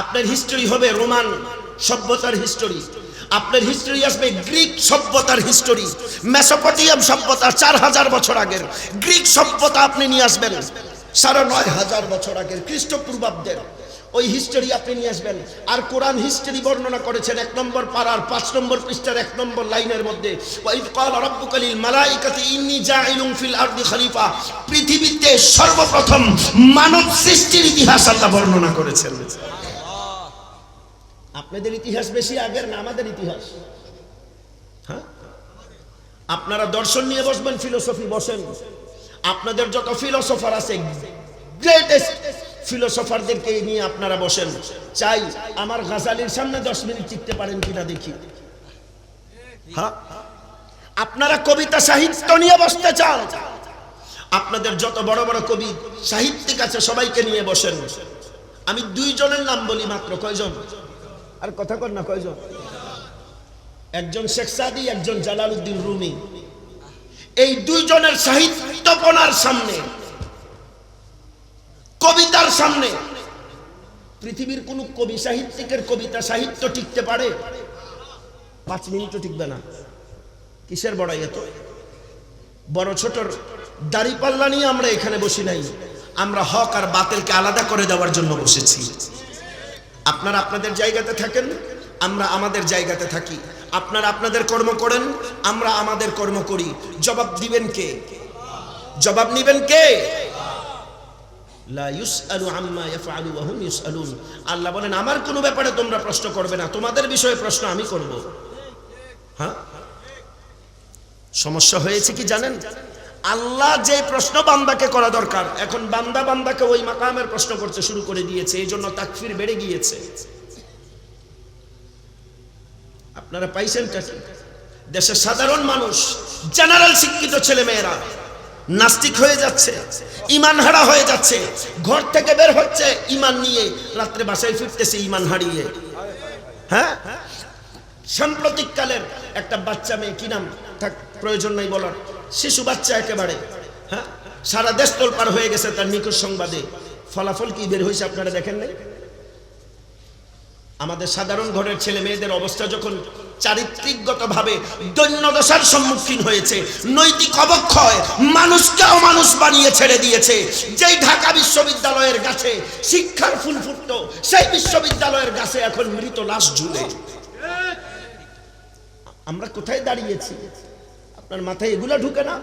S1: আপনার হিস্টোরি হবে রোমান সভ্যতার হিস্টোরি, আপনার হিস্টোরি আসবে গ্রিক সভ্যতার হিস্টোরি, মেসোপটেমিয়াম সভ্যতা 4000 বছর আগের, গ্রিক সভ্যতা আপনি নিয়ে আসবেন 9500 বছর আগের, খ্রিস্টপূর্বাব্দের ওই হিস্টোরি আপনি নিয়ে আসবেন। আর কোরআন হিস্টোরি বর্ণনা করেছেন 1 নম্বর পারার 5 নম্বর পৃষ্ঠার 1 নম্বর লাইনের মধ্যে, ওয়াইদ ক্বালা রাব্বুকা লিল মালাইকাতি ইন্নী জাইলুন ফিল আরদি খলিফা। পৃথিবীতে সর্বপ্রথম মানব সৃষ্টির ইতিহাস আল্লাহ বর্ণনা করেছেন। আপনাদের ইতিহাস বেশি আগের না আমাদের ইতিহাস? হ্যাঁ, আপনারা দর্শন নিয়ে বসবেন, ফিলোসফি বসেন, আপনাদের যত ফিলোসফার আছে গ্রেটেস্ট ফিলোসফারদেরকে নিয়ে আপনারা বসেন। চাই আমার গাজালির সামনে 10 মিনিট টিকতে পারেন কিনা দেখি। হ্যাঁ, আপনারা কবিতা সাহিত্য নিয়ে বসতে চান, আপনাদের যত বড় বড় কবি সাহিত্যিক আছে সবাইকে নিয়ে বসেন। আমি 2 জনের নাম বলি মাত্র, কয়জন? আর কথা কর না, কয়জন? একজন শেখ সাদি, একজন জালালউদ্দিন রুমি। এই 2 জনের সাহিত্যপনার সামনে, কবিতার সামনে পৃথিবীর কোন কবি সাহিত্যিকের কবিতা সাহিত্য টিকতে পারে? 5 মিনিটও টিকবে না। কিসের বড়াই এত? বড় ছোটর দাড়িপাল্লা নিয়ে আমরা এখানে বসি নাই, আমরা হক আর বাতিলকে আলাদা করে দেওয়ার জন্য বসেছি। আপনারা আপনাদের জায়গাতে থাকেন, আমরা আমাদের জায়গাতে থাকি। আপনারা আপনাদের কর্ম করেন, আমরা আমাদের কর্ম করি। জবাব দিবেন কে? জবাব নিবেন কে? লা ইউসআলু আম্মা ইয়াফআলু ওয়া হুম ইউসআলুন। আল্লাহ বলেন আমার কোনো ব্যাপারে তোমরা প্রশ্ন করবে না, তোমাদের বিষয়ে প্রশ্ন আমি করব। হ্যাঁ, সমস্যা হয়েছে কি জানেন? আল্লাহ যে প্রশ্ন বান্দাকে করা দরকার, এখন বান্দা বান্দাকে ওই মাকামের প্রশ্ন করতে শুরু করে দিয়েছে, এই জন্য তাকফির বেড়ে গিয়েছে। আপনারা পাইছেন কি? দেশের সাধারণ মানুষ, জেনারেল শিক্ষিত ছেলে মেয়েরা নাস্তিক হয়ে যাচ্ছে, ঈমান হারা হয়ে যাচ্ছে, ঘর থেকে বের হচ্ছে ঈমান নিয়ে, রাত্রে বাসায় ফিরতেছে ঈমান হারিয়ে। হ্যাঁ, সাম্প্রতিক কালের একটা বাচ্চা মেয়ে, কি নাম থাক প্রয়োজন নাই বলার, শিশু বাচ্চা একেবারে, হ্যাঁ, সারা দেশ তোলপাড় হয়ে গেছে তার নিখোঁজ সংবাদে। ফলাফল কি বের হয়েছে আপনারা দেখেন নাই? আমাদের সাধারণ ঘরের ছেলে মেয়েদের অবস্থা যখন চারিত্রিকগতভাবে দৈন্যদশার সম্মুখীন হয়েছে, নৈতিক অবক্ষয়, মানুষকে অমানুষ বানিয়ে ছেড়ে দিয়েছে। যেই ঢাকা বিশ্ববিদ্যালয়ের গাছে শিক্ষার ফুল ফুটতো, সেই বিশ্ববিদ্যালয়ের গাছে এখন মৃত লাশ ঝুলে। আমরা কোথায় দাঁড়িয়েছি? আপনার মাথায় এগুলো ঢুকে না?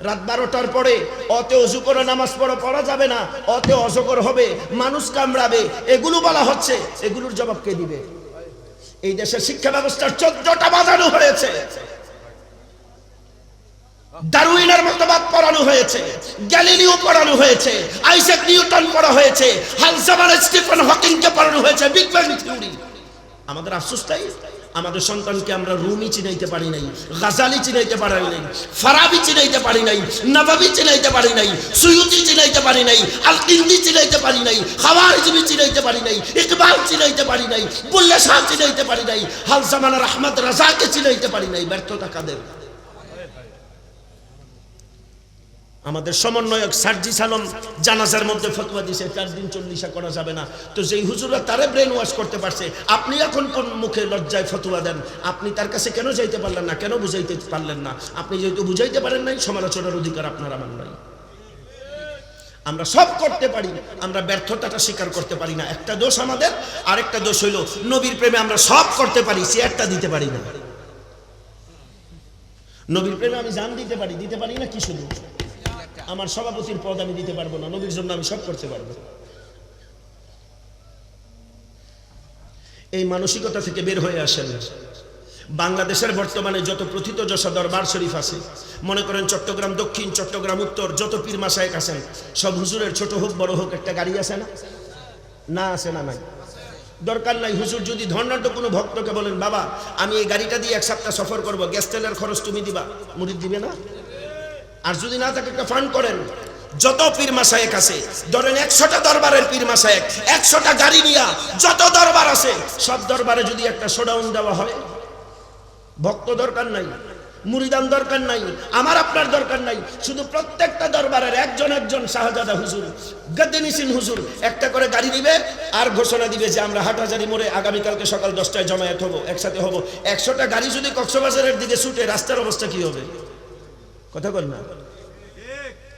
S1: রাত 12টার পরে অতে অজু করে নামাজ পড়া যাবে না, অতে অজগর হবে, মানুষ কামড়াবে, এগুলো বলা হচ্ছে। এগুলোর জবাব কে দিবে? এই দেশের শিক্ষা ব্যবস্থার 14টা বাজানো হয়েছে, ডারউইনের মতবাদ পড়ানো হয়েছে, গ্যালিলিও পড়ানো হয়েছে, আইজ্যাক নিউটন পড়া হয়েছে, হালজামান স্টিফেন হকিংকে পড়ানো হয়েছে বিগ ব্যাং থিওরি। আমাদের আফসোস তাই, আমাদের সন্তানকে আমরা রুমি চিনাইতে পারি নাই, গাজালি চিনাইতে পারি নাই, ফারাবি চিনাইতে পারি নাই, নববী চিনাইতে পারি নাই, সুয়ুতি চিনাইতে পারি নাই, আল কিন্দি চিনাইতে পারি নাই, খাওয়ারিজমি চিনাইতে পারি নাই, ইকবাল চিনাইতে পারি নাই, বুল্লে শাহ চিনাইতে পারি নাই, হাল জামানার আহমদ রাজাকে চিনাইতে পারি নাই। ব্যর্থতা কাদের? আমাদের সমন্বয়ক সার্জি সালম জানাজার মধ্যে ফতোয়া দিয়েছে 4 দিন 40 করা যাবে না। তো যেই হুজুররা তারে ব্রেন ওয়াশ করতে পারছে, আপনি এখন কোন মুখে লজ্জায় ফতোয়া দেন? আপনি তার কাছে কেন যাইতে পারলেন না? কেন বুঝাইতে পারলেন না? আপনি যেহেতু বুঝাইতে পারেন নাই, সমালোচনার অধিকার আপনার আমার নাই। আমরা সব করতে পারি, আমরা ব্যর্থতাটা স্বীকার করতে পারি না। একটা দোষ আমাদের, আরেকটা দোষ হইল নবীর প্রেমে আমরা সব করতে পারি, চেয়ারটা দিতে পারি না। নবীর প্রেমে আমি জান দিতে পারি না, কি শুধু আমার সভাপতির পদ আমি দিতে পারবো না, নবীর জন্য আমি সব করতে পারবো। এই মানসিকতা থেকে বের হয়ে আসেন। বাংলাদেশের বর্তমানে যত প্রথিতযশা দরবার শরীফ আছে, মনে করেন চট্টগ্রাম দক্ষিণ, চট্টগ্রাম উত্তর, যত পীর মাশায়েখ আছেন, সব হুজুরের ছোট হোক বড় হোক একটা গাড়ি আছে না? না আছে না? নাই। দরকার নাই। হুজুর যদি ধর্নাঢ্য কোনো ভক্তকে বলেন, বাবা আমি এই গাড়িটা দিয়ে 1 সপ্তাহ সফর করবো, গ্যাস তেলের খরচ তুমি দিবা, মুরিদ দিবে না? আর যদি না থাকে একটা ফান্ড করেন। যত পীর মাশায়েখ আছে, ধরেন 100টা দরবারের পীর মাশায়েখ, 100টা গাড়ি নিয়া যত দরবার আছে, সব দরবারে যদি একটা শোডাউন দেওয়া হয়, ভক্ত দরকার নাই, মুরিদান দরকার নাই, আমার আপনার দরকার নাই, শুধু প্রত্যেকটা দরবারের একজন একজন শাহজাদা হুজুর, গদ্দিনিসিন হুজুর একটা করে গাড়ি দিবে আর ঘোষণা দিবে যে আমরা হাটহাজারী মোড়ে আগামীকালকে সকাল 10টায় জমায়েত হবো, একসাথে হবো। 100টা গাড়ি যদি কক্সবাজারের দিকে ছুটে, রাস্তার অবস্থা কি হবে? কথা বল না।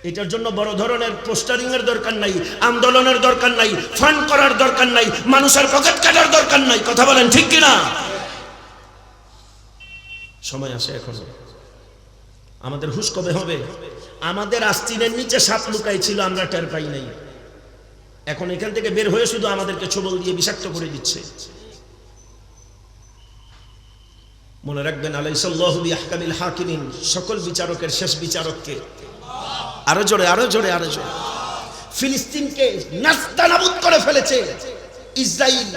S1: এটার জন্য বড় ধরনের পোস্টারিং এর দরকার নাই, আন্দোলনের দরকার নাই, ফান্ড করার দরকার নাই, মানুষের পকেট কাটার দরকার নাই। কথা বলেন ঠিক কিনা? সময় আসে এখনো। আমাদের হুঁশ কবে হবে? আমাদের আস্তিনের নিচে সাপ লুকাই ছিল, আমরা টের পাই নাই। এখন এখান থেকে বের হয়ে শুধু আমাদেরকে ছোবল দিয়ে বিষাক্ত করে দিচ্ছে। মনে রাখবেন, আলাইসাল্লাহু বিআহকামিল হাকিমিন, সকল বিচারকের শেষ বিচারককে। আরো জোরে, আরো জোরে, আরো জোরে। ফিলিস্তিনকে নাস্তানাবুদ করে ফেলেছে ইসরায়েল,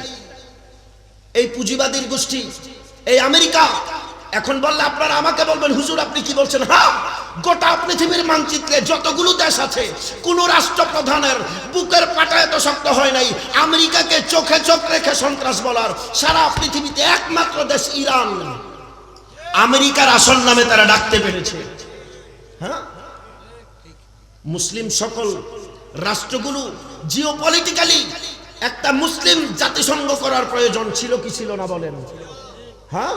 S1: এই পুঁজিবাদীর গোষ্ঠী, এই আমেরিকা। এখন বললে আপনারা আমাকে বলবেন, হুজুর আপনি কি বলছেন? হ্যাঁ, গোটা পৃথিবীর মানচিত্রে যতগুলো দেশ আছে, কোন রাষ্ট্রপ্রধানের বুকের পাটা এত শক্ত হয় নাই আমেরিকাকে চোখে চোখ রেখে সন্ত্রাস বলার। সারা পৃথিবীতে একমাত্র দেশ ইরান, আমেরিকার আসল নামে তারা ডাকতে পেরেছে। হ্যাঁ, মুসলিম সকল রাষ্ট্রগুলো জিওপলিটিক্যালি একটা মুসলিম জাতিসংঘ করার প্রয়োজন ছিল কি ছিল না বলেন? হ্যাঁ,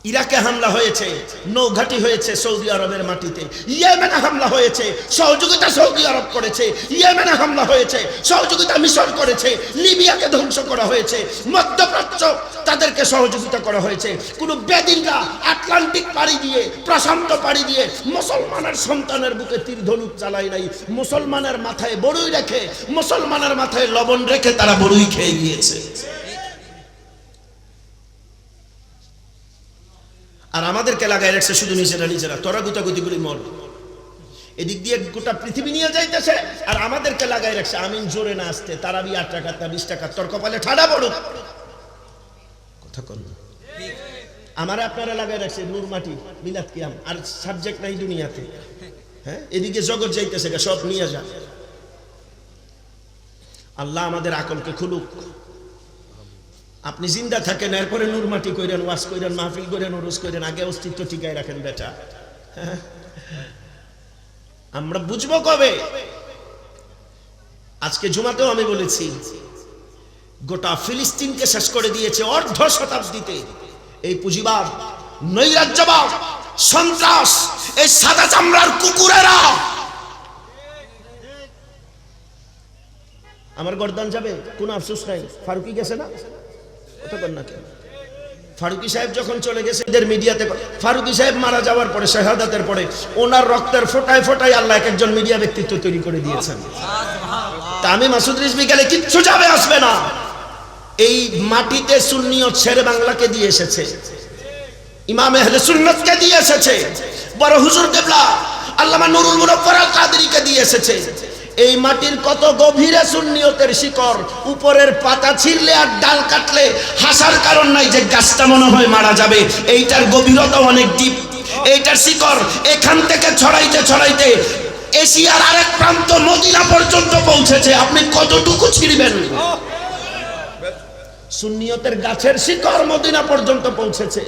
S1: ইরাকে হামলা হয়েছে, নৌঘাটি হয়েছে সৌদি আরবের মাটিতে। ইয়েমেনে হামলা হয়েছে, সহযোগিতা সৌদি আরব করেছে। ইয়েমেনে হামলা হয়েছে, সহযোগিতা মিশর করেছে। লিবিয়াকে ধ্বংস করা হয়েছে, মধ্যপ্রাচ্য তাদেরকে সহযোগিতা করা হয়েছে। কোন বেদিনরা আটলান্টিক পাড়ি দিয়ে, প্রশান্ত পাড়ি দিয়ে মুসলমানের সন্তানের বুকে তীর ধনুক চালায় নাই। মুসলমানের মাথায় বড়ই রেখে, মুসলমানের মাথায় লবণ রেখে তারা বড়ই খেয়ে গিয়েছে। আর আমাদেরকে লাগাই রাখছে শুধু নিজেরা, তোরা গুতাগুতিগুলি মর। এদিক দিয়ে গোটা পৃথিবী নিয়ে যাইতেছে, আর আমাদেরকে লাগাই রাখছে আমিন জোরে না আসতে, তারাবি 8 টাকা 20 টাকা, তোর কপালে ঠাডা পড়ুক। কথা কন, আমারে আপনারা লাগাই রাখছে নূর মাটি মিলাদ কিয়াম, আর সাবজেক্ট নাই দুনিয়াতে। হ্যাঁ, এদিকে জগৎ যাইতেছে, সব নিয়ে যা। আল্লাহ আমাদের আকলকে খুলুক, আপনি জিন্দা থাকেন, এরপরে নূর মাটি কইরেন, ওয়াজ কইরেন, মাহফিল কইরেন, উরুস কইরেন, আগে অস্তিত্ব টিকায় রাখেন বেটা। হ্যাঁ, আমরা বুঝবো কবে? আজকে জুমাতেও আমি বলেছি, গোটা ফিলিস্তিনকে শেষ করে দিয়েছে অর্ধ শতাব্দীতে এই পুঁজিবাদ, নৈরাজ্যবাদ, সন্ত্রাস, এই সাদা চামড়ার কুকুরেরা। আমার গর্দান যাবে, কোনো আফসোস নাই। ফারুকি গেছে না, কথা না কেন? ফারুকি সাহেব যখন চলে গেছে, এদের মিডিয়াতে ফারুকি সাহেব মারা যাওয়ার পরে, শাহাদাতের পরে, ওনার রক্তের ফোটায় ফোটায় আল্লাহ এক একজন মিডিয়া ব্যক্তিত্ব তৈরি করে দিয়েছেন। তা আমি মাসুদ রিজভী গেলে কিচ্ছু যাবে আসবে না। এই মাটিতে সুন্নিয়ত শেরে বাংলাকে দিয়ে এসেছে, ইমাম আহলে সুন্নাতকে দিয়ে এসেছে, বড় হুজুর কেবলা আল্লামা নুরুল মুনব্বর আল কাদেরীকে দিয়ে এসেছে। এই মাটির কত গভীরে সুন্নিয়তের শিকড়, উপরের পাতা ছিঁড়লে আর ডাল কাটলে হাসার কারণ নাই যে গাছটা মনে হয় মারা যাবে। এইটার গভীরতা অনেক ডিপ। এইটার শিকড় এখান থেকে ছড়াইতে ছড়াইতে এশিয়ার আরেক প্রান্ত মদিনা পর্যন্ত পৌঁছেছে। আপনি কতটুকু ছিঁড়বেন? সুন্নিয়তের গাছের শিকড় মদিনা পর্যন্ত পৌঁছেছে।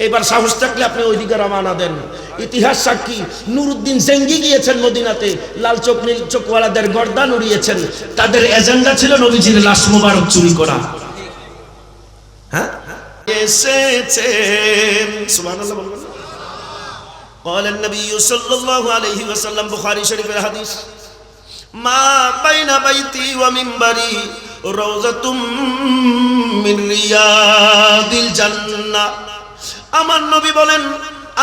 S1: এবার সাহস থাকলে আপনি ওইদিকে রওনা দেন। ইতিহাস সাক্ষী, নুরুদ্দিন জেঙ্গি গিয়েছেন মদিনাতে, লাল চোখ নীল চোখওয়ালাদের গর্দান উড়িয়েছেন। তাদের এজেন্ডা ছিল নবীজির লাশ মোবারক চুরি করা। হ্যাঁ, এসেছেন, সুবহানাল্লাহ বলবেন। قال النبي صلى الله عليه وسلم, বুখারী শরীফের হাদিস, মা বাইনা বাইতি ওয়া মিম্বারি রাউযাতুম মিন রিয়াদিল জান্নাহ। আমার নবী বলেন,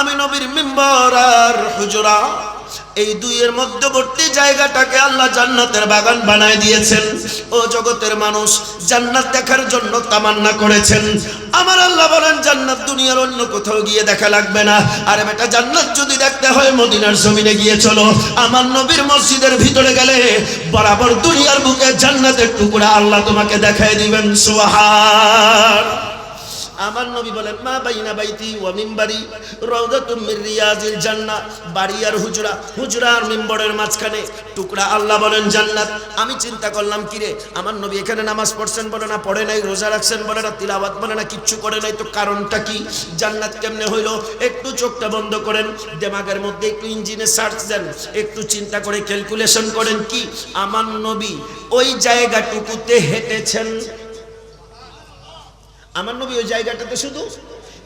S1: আমি নবীর মিম্বার আর হুজরা, এই দুইয়ের মধ্যবর্তী জায়গাটাকে আল্লাহ জান্নাতের বাগান বানায় দিয়েছেন। ও জগতের মানুষ, জান্নাত দেখার জন্য তামান্না করেছেন। আমার আল্লাহ বলেন, জান্নাত দুনিয়ার অন্য কোথাও গিয়ে দেখা লাগবে না। আরে বেটা, জান্নাত যদি দেখতে হয় মদিনার জমিনে গিয়ে চলো। আমার নবীর মসজিদের ভিতরে গেলে বরাবর দুনিয়ার বুকে জান্নাতের টুকরা আল্লাহ তোমাকে দেখায় দিবেন। সুবহান। আমার নবী বলেন, মা বাইনা বাইতি ওয়া মিম্বারি রাউযাতুম মির রিয়াজিল জান্নাহ। বাড়ি আর হুজরা, হুজরা আর মিম্বরের মাঝখানে টুকরা আল্লাহ বলেন জান্নাত। আমি চিন্তা করলাম, কি রে, আমার নবী এখানে নামাজ পড়ছেন বলে না, পড়ে নাই, রোজা রাখছেন বলে না, তিলাওয়াত বলে না, কিচ্ছু করে নাই, তো কারণটা কি? জান্নাত কেমনে হইলো? একটু চোখটা বন্ধ করেন, দিমাগের মধ্যে একটু ইঞ্জিনে সার্চ দেন, একটু চিন্তা করে ক্যালকুলেশন করেন। কি আমার নবী ওই জায়গাটুকুতে হেঁটেছেন? আমার নবী ওই জায়গাটাতে শুধু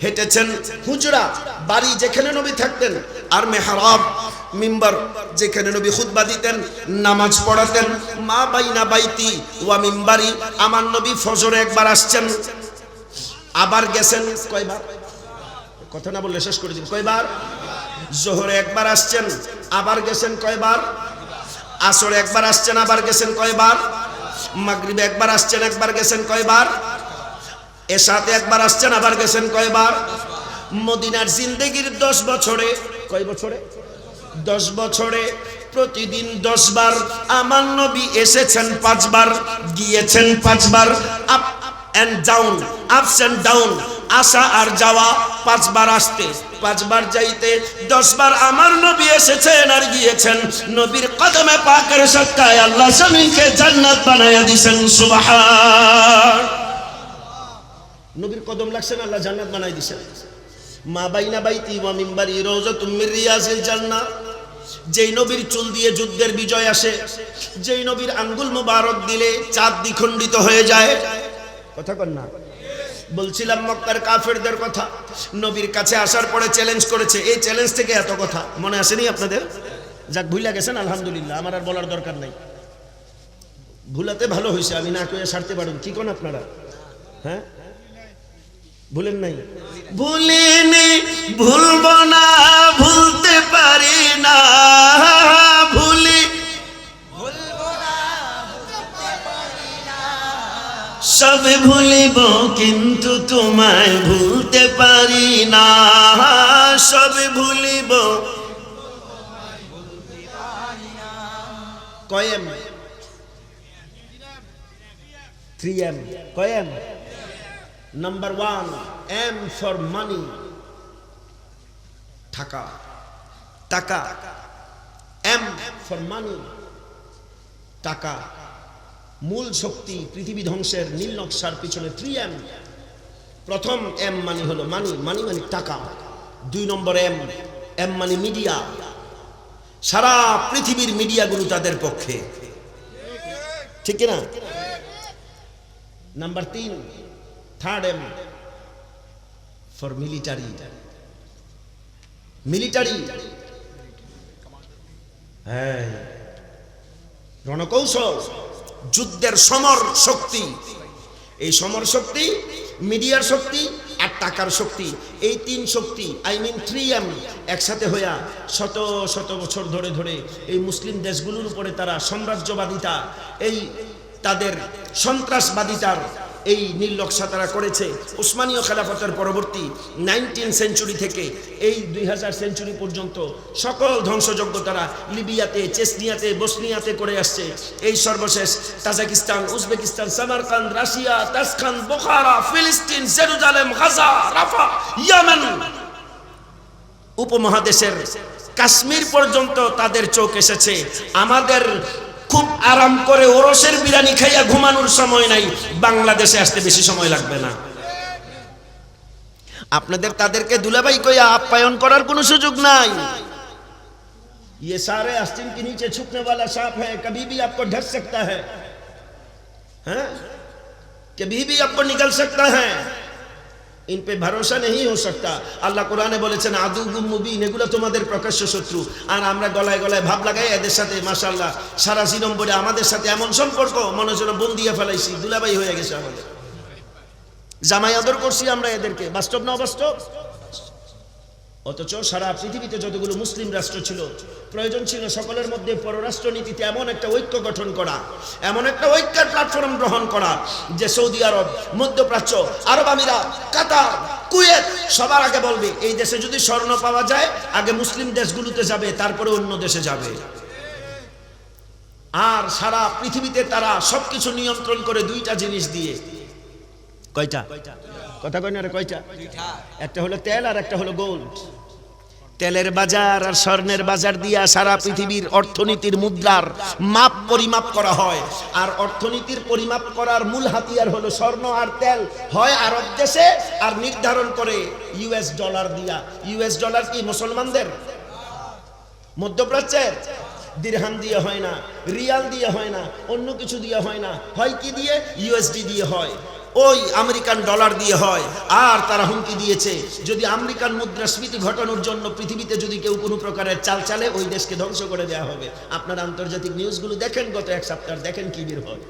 S1: হেঁটেছেন। হুজরা, বাড়ি যেখানে নবী থাকতেন, আর মেহরাব, মিম্বার, যেখানে নবী খুতবা দিতেন, নামাজ পড়াতেন। মা বাইনা বাইতি ওয়া মিম্বারি, আমার নবী ফজরে একবার আসছেন, আবার গেছেন কয়বার? কথা না বললে শেষ করে দিন। কয়বার? জোহরে একবার আসছেন, আবার গেছেন কয়বার? আসরে একবার আসছেন, আবার গেছেন কয়বার? মাগরিবে একবার আসছেন, একবার গেছেন কয়বার? এশাতে একবার আসছেন, আবার গেছেন কয়বার? মদিনার জিন্দেগির 10 বছরে, কয় বছরে? 10 বছরে প্রতিদিন 10 বার আমার নবী এসেছেন, 5 বার গিয়েছেন, 5 বার up and down, ups and down, আসা আর যাওয়া, 5 বার আসতে, 5 বার যাইতে, 10 বার আমার নবী এসেছেন আর গিয়েছেন। নবীর কদমে পাকের সদকায় আল্লাহ জমিনকে জান্নাত বানায়া দিয়েছেন। সুবহান। নবীর কদম লাগছেন, আল্লাহ জান্নাত বানাই দিয়েছেন। মা বাইনা বাইতি ওয়া মিম্বারি রাউযাতুম মির রিয়াজিল জান্নাহ। যেই নবীর চুল দিয়ে যুদ্ধের বিজয় আসে, যেই নবীর আঙ্গুল মুবারক দিলে চাঁদ দ্বিখণ্ডিত হয়ে যায়। কথা কন না? বলছিলাম মক্কার কাফেরদের কথা। নবীর কাছে আসার পরে চ্যালেঞ্জ করেছে। এই চ্যালেঞ্জ থেকে এত কথা মনে আসেনি আপনাদের? যাক, ভুলে গেছেন, আলহামদুলিল্লাহ, আমার আর বলার দরকার নাই। ভুলাতে ভালো হয়েছে, আমি না কয়ে সারতে পারুন। কি কোন আপনারা? হ্যাঁ, ভুলেন নাই? ভুলিনি, ভুলবো না, ভুলতে পারি না, ভুলি ভুলবো না, ভুলতে পারি না, সব ভুলিব কিন্তু তোমায় ভুলতে পারি না, সব ভুলিব। কয়েম 3M, কয়েম। Number 1, M for money, টাকা, টাকা। M for money, টাকা। মূল শক্তি পৃথিবী ধ্বংসের নীল নকশার পিছনে 3M, প্রথম এম মানে হলো মানি, মানি মানে টাকা। 2 নম্বর এম, এম মানে মিডিয়া। সারা পৃথিবীর মিডিয়াগুলো তাদের পক্ষে, ঠিক না? Number 3, third M for military. Military, হ্যাঁ, রণকৌশল, যুদ্ধের সমর শক্তি। এই সমর শক্তি, মিডিয়ার শক্তি আর টাকার শক্তি, এই 3 শক্তি, আই মিন 3M একসাথে হইয়া শত শত বছর ধরে ধরে এই মুসলিম দেশগুলোর উপরে তারা সাম্রাজ্যবাদিতা, এই তাদের সন্ত্রাসবাদিতার এই নির্লক্ষা তারা করেছে। উসমানীয় খেলাফতের পরবর্তী 19 সেঞ্চুরি থেকে এই 2000 সেঞ্চুরি পর্যন্ত সকল ধ্বংসযজ্ঞ তারা লিবিয়াতে, চেচনিয়াতে, বসনিয়াতে করে আসছে। এই সর্বশেষ তাজিকিস্তান, উজবেকিস্তান, সামারকান্দ, রাশিয়া, তাসখান, বোখারা, ফিলিস্তিন, জেরুজালেম, গাজা, রাফা, ইয়েমেন, উপমহাদেশের কাশ্মীর পর্যন্ত তাদের চোখ এসেছে। আমাদের খুব আরাম করে ওরসের বিরিয়ানি খাইয়া ঘুমানোর সময় নাই, বাংলাদেশে আসতে বেশি সময় লাগবে না। আপনাদের তাদেরকে দুলাভাই কইয়া আপ্যায়ন করার কোনো সুযোগ নাই। ये सारे आस्तीन के नीचे छुपने वाला सांप है, कभी भी आपको ढक सकता है, हैं? कभी भी आपको निकल सकता है, इन पे भरोसा नहीं हो सकता। আল্লাহ কোরআনে বলেছেন আদুউম মুবিন, এগুলো তোমাদের প্রকাশ্য শত্রু। আর আমরা গলায় গলায় ভাব লাগাই এদের সাথে মাশাআল্লাহ সারা জীবন বলে আমাদের সাথে এমন সম্পর্ক মনে হচ্ছে বন্দিয়া ফেলাইছি, দুলাভাই হয়ে গেছে আমাদের, জামাই আদর করছি আমরা এদেরকে। বাস্তব না অবাস্তব? অথচ সারা পৃথিবীতে যতগুলো মুসলিম রাষ্ট্র ছিল, প্রয়োজন ছিল সকলের মধ্যে পররাষ্ট্রনীতিতে এমন একটা ঐক্য গঠন করা, এমন একটা ঐক্যের প্ল্যাটফর্ম গ্রহণ করা যে সৌদি আরব, মধ্যপ্রাচ্য, আরব আমিরাত, কাতার, কুয়েত সবার আগে বলবে এই দেশে যদি স্বর্ণ পাওয়া যায় আগে মুসলিম দেশগুলোতে যাবে, তারপরে অন্য দেশে যাবে। আর সারা পৃথিবীতে তারা সবকিছু নিয়ন্ত্রণ করে 2টা জিনিস দিয়ে। কয়টা? কথা কয় না রে, কয়টা? একটা হলো তেল আর একটা হলো গোল্ড। তেলের বাজার আর স্বর্ণের বাজার দিয়া সারা পৃথিবীর অর্থনীতির মুদ্রার মাপ পরিমাপ করা হয়। আর অর্থনীতির পরিমাপ করার মূল হাতিয়ার হলো স্বর্ণ আর তেল, হয় আরব দেশে আর নির্ধারণ করে US ডলার দিয়া। US ডলার কি মুসলমানদের? মধ্যপ্রাচ্যের? দিরহাম দিয়ে হয় না, রিয়াল দিয়ে হয় না, অন্য কিছু দিয়ে হয় না, হয় কি দিয়ে? USD দিয়ে হয়, ওই আমেরিকান ডলার দিয়ে হয়। আর তারা হুমকি দিয়েছে যদি আমেরিকান মুদ্রাস্ফীতি ঘটানোর জন্য পৃথিবীতে যদি কেউ কোনো প্রকারের চাল চালে ওই দেশকে ধ্বংস করে দেওয়া হবে। আপনারা আন্তর্জাতিক নিউজগুলো দেখেন, গত 1 সপ্তাহ দেখেন কি বের হয়।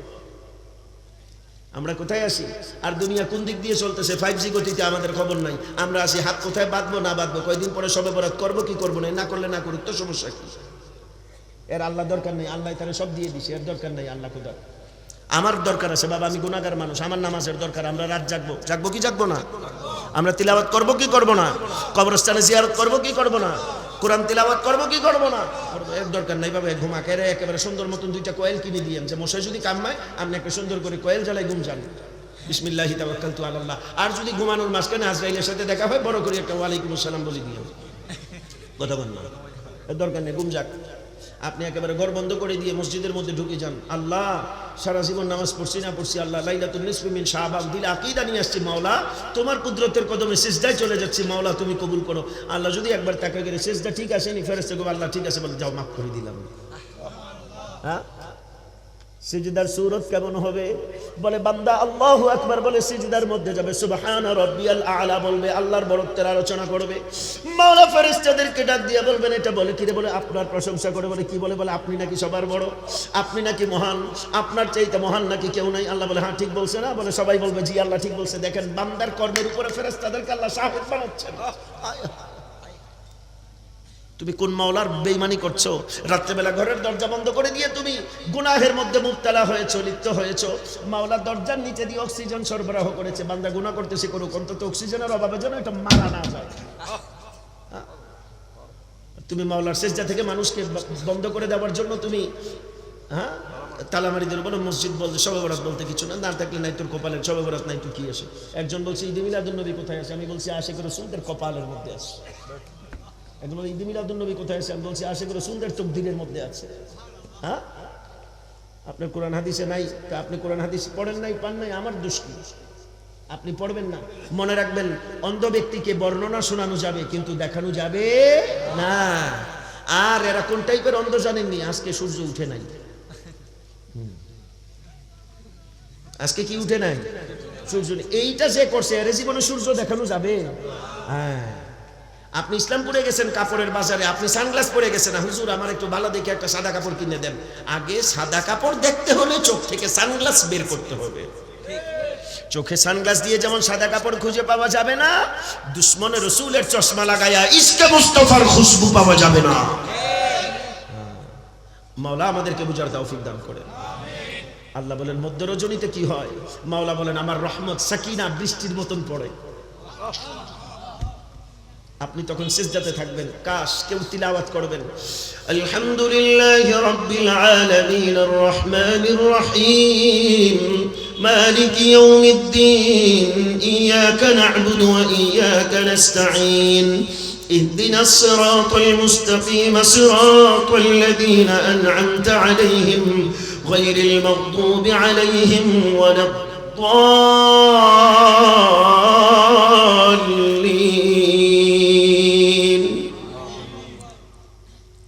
S1: আমরা কোথায় আসি? আর দুনিয়া কোন দিক দিয়ে চলতেছে? 5G গতিতে আমাদের খবর নাই। আমরা আসি হাত কোথায় বাঁধবো না বাঁধবো, কয়দিন পরে সবে বরাত করবো কি করবো না, না করলে না করুক, তো সমস্যা কি? এর আল্লাহ দরকার নেই, আল্লাহ তারা সব দিয়ে দিছে, এর দরকার নেই। আল্লাহ খোদা আমার দরকার আছে বাবা, আমি গুনাহগার মানুষ, আমার নামাজের দরকার। আমরা রাত জাগবো, জাগবো কি জাগবো না? আমরা তিলাওয়াত করবো কি করবো না? কবরস্থানে জিয়ারত করবো কি করবো না? কোরআন তিলাওয়াত করবো কি করবো না? এর দরকার নাই বাবা। ঘুমাকে রে একেবারে সুন্দর মতন 2টা কোয়েল কিনে দিয়ে যে মশাই যদি কামায় আপনি একটা সুন্দর করে কোয়েল জ্বালাই ঘুম যান, বিসমিল্লাহি তাওয়াক্কালতু আলাল্লাহ। আর যদি ঘুমানোর মাঝখানে আজরাইলের সাথে দেখা হয় বড় করে একটা ওয়ালাইকুম আসসালাম বলে দিয়ে, কথা বল না, এর দরকার নেই, ঘুম যাক। আপনি একেবারে ঘর বন্ধ করে দিয়ে মসজিদের মধ্যে ঢুকে যান, আল্লাহ সারা জীবন নামাজ পড়ছি না পড়ছি, আল্লাহ লাইলাতুন নিসফি মিন শাবান দিলে আকীদা নিয়ে আসছি, মাওলা তোমার কুদরতের কদমে সিজদায় চলে যাচ্ছি, মাওলা তুমি কবুল করো। আল্লাহ যদি একবার তাকে গেলে সিজদা ঠিক আসেনি, ফেরেশতা কবে আল্লাহ ঠিক আছে বলে যাও মাফ করে দিলাম। হ্যাঁ, সিজদার সূরত কেমন হবে? বলে বান্দা আল্লাহু আকবার বলে সিজদার মধ্যে যাবে, সুবহান রাব্বিয়াল আ'লা বলবে, আল্লাহর বড়ত্বের আলোচনা করবে। মাওলা ফেরেশতাদেরকে ডাক দিয়ে বলবেন এটা বলে কি রে? বলে আপনার প্রশংসা করে। বলে কি বলে? বলে আপনি নাকি সবার বড়, আপনি নাকি মহান, আপনার চাইতে মহান নাকি কেউ নাই। আল্লাহ বলে হ্যাঁ ঠিক বলছে না? বলে সবাই বলবে জি আল্লাহ ঠিক বলছে। দেখেন বান্দার কর্মের উপরে ফেরেশতাদেরকে আল্লাহ শাহিদ বানাচ্ছেন। তুমি কোন মাওলার বেঈমানি করছো? রাত্রেবেলা ঘরের দরজা বন্ধ করে দিয়ে তুমি গুনাহের মধ্যে মুবতালা হয়েছো, লিপ্ত হয়েছো। মাওলার দরজার নিচে দিয়ে অক্সিজেন সরবরাহ করেছে, বান্দা গুনাহ করতেছে, করুক, অন্তত অক্সিজেনের অভাবে যেন এটা মারা না যায়। তুমি মাওলার সেজদা থেকে মানুষকে বন্ধ করে দেওয়ার জন্য তুমি তালা মারি দিল। বলো মসজিদ বলতে শবে বরাত বলতে কিছু না, না থাকলে নাই তোর কপালের, শবে বরাত নাই তো কি আসে? একজন বলছে ঈদে মিলাদুন নবী কোথায় আছে? আমি বলছি আশিক রাসূলের কপালের মধ্যে আছে। একজন বলে ঈদে মিলাদুন নবী কোথায় আছে? আমি বলছি আশিক রাসূলের তকদীরের মধ্যে আছে। হ্যাঁ, আপনার কোরআন হাদিসে নাই, তা আপনি কোরআন হাদিস পড়েন নাই, পান নাই, আমার দোষ কি? আপনি পড়বেন না। মনে রাখবেন, অন্ধ ব্যক্তিকে বর্ণনা শোনানো যাবে কিন্তু দেখানো যাবে না। আর এরা কোন টাইপের অন্ধ জানেননি? আজকে সূর্য উঠে নাই। আজকে কি উঠে নাই? সূর্য। এইটা যে করছে এর জীবনে সূর্য দেখানো যাবে? হ্যাঁ। আপনি ইসলামপুরে গেছেন কাপড়ের বাজারে, আপনি সানগ্লাস পরে গেছেন, হুজুর আমার একটু ভালো দেখে একটা সাদা কাপড় কিনে দেন। আগে সাদা কাপড় দেখতে হলে চোখ থেকে সানগ্লাস বের করতে হবে। চোখে সানগ্লাস দিয়ে যেমন সাদা কাপড় খুঁজে পাওয়া যাবে না, দুশ্মনে রসুলের চশমা লাগায়া ইশকে মুস্তাফার খুশবু পাওয়া যাবে না। মাওলা আমাদেরকে বুঝার তৌফিক দান করেন। আল্লাহ বলেন মধ্য রজনীতে কি হয়? মাওলা বলেন আমার রহমত সাকিনা বৃষ্টির মতন পড়ে। আপনি তখন সিজদাতে থাকবেন। কাশ কেউ তিলাওয়াত করবেন, আলহামদুলিল্লাহি রাব্বিল আলামিন আর রহমানির রহিম মালিকি ইয়াউমিদ্দিন ইয়াকা না'বুদু ওয়া ইয়াকা নাস্তাঈন اهدنا الصراط المستقيم صراط الذين أنعمت عليهم غير المغضوب عليهم ولا الضالين।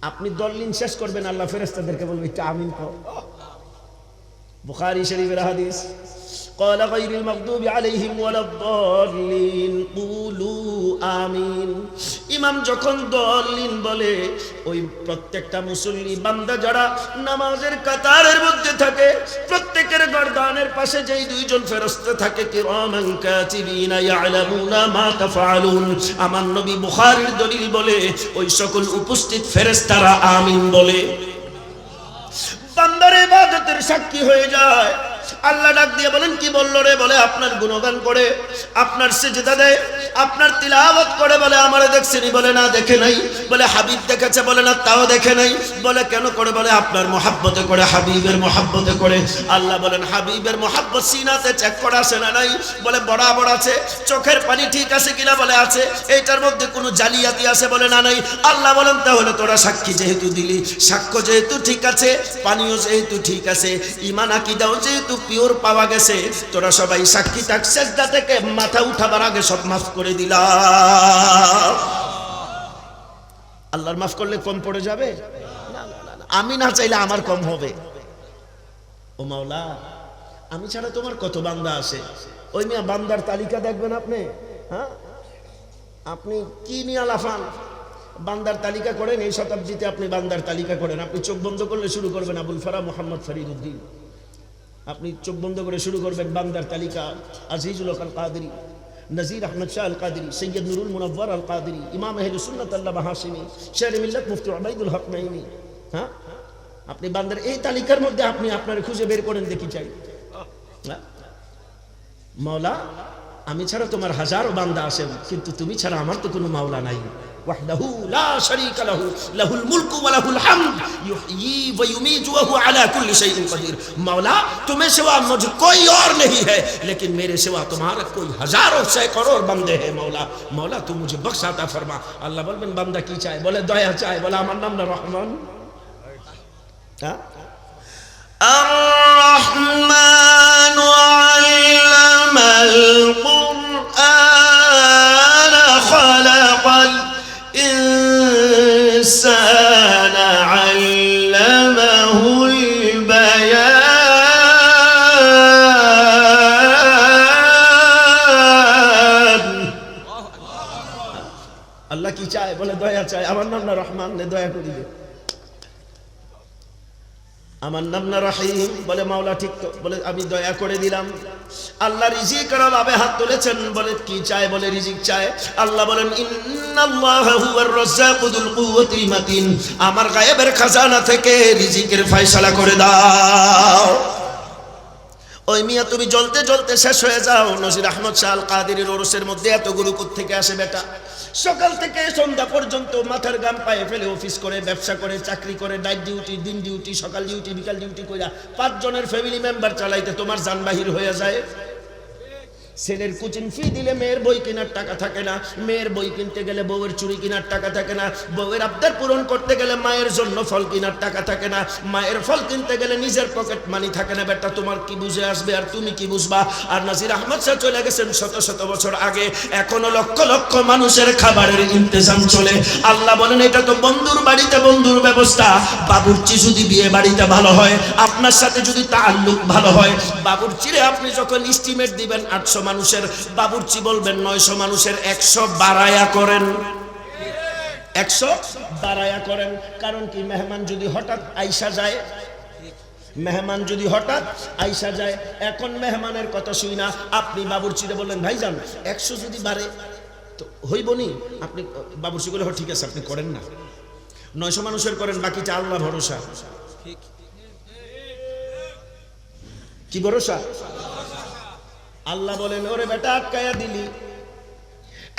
S1: আপনি দলিল শেষ করবেন, আল্লাহ ফেরেশতাদেরকে বলবে একটু আমিন কও। বুখারী শরীফের হাদিস, قال غير المغضوب عليهم ولا الضالين قولوا آمين। ইমাম যখন দলিন বলে, ওই প্রত্যেকটা মুসল্লি বান্দা যারা নামাজের কাতারের মধ্যে থাকে, প্রত্যেকের গর্দানের পাশে যেই দুইজন ফেরেশতা থাকে, কিরামান কাতিবিনা ইয়ালামুনা মা তাফআলুন, আমার নবী বুখারীর দলিল বলে ওই সকল উপস্থিত ফেরেশতারা আমিন বলে। বান্দার ইবাদতের সাক্ষী হয়ে যায়। আল্লাহ ডাক দিয়ে বলেন কি বললো রে? বলে আপনার গুণগান করে, আপনার সিজদা দেয়, আপনার তিলাওয়াত করে। বলে আমারে দেখছেনি? বলে না দেখে নাই। বলে হাবিব দেখেছে? বলে না তাও দেখে নাই। বলে কেন করে? বলে আপনার মহাব্বতে করে, হাবিবের মহাব্বতে করে। আল্লাহ বলেন হাবিবের মহাব্বত সিনাতে চেক করা আছে না নাই? বলে বরাবর আছে। চোখের পানি ঠিক আছে কিনা? বলে আছে। এইটার মধ্যে কোনো জালিয়াতি আছে? বলে না নাই। আল্লাহ বলেন তাহলে তোরা সাক্ষী যেহেতু দিলি, সাক্ষ্য যেহেতু ঠিক আছে, পানিও যেহেতু ঠিক আছে, ঈমান আকীদাও যেহেতু পিওর পাওয়া গেছে, তোরা সবাই সাক্ষী থাক। সিজদা থেকে মাথা উঠাবার আগে সব মাফ করে দিলাম। আল্লাহর মাফ করলে কম পড়ে যাবে না, আমি না চাইলে আমার কম হবে। ও মাওলা, আমি ছাড়া তোমার কত বান্দা আছে। ওই মিয়া বান্দার তালিকা দেখবেন আপনি। হ্যাঁ, আপনি কি নিয়ে লাফান? বান্দার তালিকা করেন, এই শতাব্দীতে আপনি বান্দার তালিকা করেন। আপনি চোখ বন্ধ করলে শুরু করবেন আবুল ফারা মোহাম্মদ ফরিদউদ্দিন। আপনি চোখ বন্ধ করে শুরু করবেন বান্দার তালিকা, আজিজুল হক আল কাদেরী, নজির আহমদ শাহ আল কাদেরী, সৈয়দ নুরুল মুনব্বর আল কাদেরী, ইমাম আহলে সুন্নাত আল্লামা হাশিমি, শের মিল্লাত মুফতি উবাইদুল হক নাইমি। হ্যাঁ, আপনি বান্দার এই তালিকার মধ্যে আপনি আপনার খুঁজে বের করেন, দেখি চাই। মাওলা, আমি ছাড়া তোমার হাজারো বান্দা আছে, কিন্তু তুমি ছাড়া আমার তো কোনো মাওলা নাই। ওয়াহদাহু লা শারীকা লাহু লাহুল মুলকু ওয়া লাহুল হামদ ইউহয়ী ওয়া युमीतु ওয়া হুয়া আলা কুল্লি শাইইন কাদির। मौला तुम्हें सिवा मुझे कोई और नहीं है, लेकिन मेरे सिवा तुम्हारे कोई हजारों सैकड़ों बंदे हैं। मौला मौला तू मुझे बख्श अता फरमा। अल्लाह বলবেন বান্দা কি চায়? বলে দয়া চায়। বলে আমার নাম না রহমান। হ্যাঁ, আর-রহমান আল্লামাল কুরআন খালাকাল ইনসান আল্লামাহুল বায়ান। আল্লাহ কি চায়? বলে দয়া চায়। আমার নাম না রহমান, নে দয়া করে দে। আমার নাম না রহিম। বলে মাওলা ঠিক তো। বলে আমি দয়া করে দিলাম। আল্লাহ রিজিকের অভাবে হাত তুলেছেন। বলে কি চায়? বলে রিজিক চায়। আল্লাহ বলেন ইন্নাল্লাহা হুয়ার রাজ্জাকুল কুওয়াতিল মাতিন, আমার গায়েবের খাজানা থেকে রিজিকের ফয়সালা করে দাও। ওই মিয়া তুমি জ্বলতে জ্বলতে শেষ হয়ে যাও। নজির আহমদ শাহ আল কাদেরীর ওরসের মধ্যে এতগুলো কোথা থেকে আসে বেটা? সকাল থেকে সন্ধ্যা পর্যন্ত মাথার গাম পায়ে ফেলে অফিস করে, ব্যবসা করে, চাকরি করে, নাইট ডিউটি, দিন ডিউটি, সকাল ডিউটি, বিকাল ডিউটি কইরা 5 জনের ফ্যামিলি মেম্বার চালাইতে তোমার জান বাহির হয়ে যায়। ছেলের কোচিং ফি দিলে মেয়ের বই কেনার টাকা থাকে না, মেয়ের বই কিনতে গেলে বউয়ের চুড়ি কেনার টাকা থাকে না, বউয়ের আবদার পূরণ করতে গেলে মায়ের জন্য ফল কেনার টাকা থাকে না, মায়ের ফল কিনতে গেলে নিজের পকেট মানি থাকে না। বেটা তোমার কি বুঝে আসবে আর তুমি কি বুঝবা? আর নাজির আহমদ সাহেব চলে গেছেন শত শত বছর আগে, এখনো লক্ষ লক্ষ মানুষের খাবারের ইন্তজাম চলে। আল্লাহ বলেন এটা তো বন্ধুর বাড়িতে বন্ধুর ব্যবস্থা। বাবুর্চি যদি বিয়ে বাড়িতে ভালো হয়, আপনার সাথে যদি তাআল্লুক ভালো হয়, বাবুর্চিরে আপনি যখন এস্টিমেট দিবেন 800 মানুষের, বাবুর্চি বলবেন 900 মানুষের, 100 বাড়ায়া করেন, 100 বাড়ায়া করেন। কারণ কি, মেহমান যদি হঠাৎ আইসা যায়, মেহমান যদি হঠাৎ আইসা যায়, এখন মেহমানের কথা শুই না, আপনি বাবুর্চিরে বললেন ভাইজান 100 যদি বাড়ে তো হইব নি, আপনি বাবুর্চি বলে ঠিক আছে আপনি করেন না, 900 মানুষের করেন, বাকিটা আল্লাহ ভরসা। কি ভরসা? আল্লাহ বলেন ওরে বেটা আটকায়া দিলি,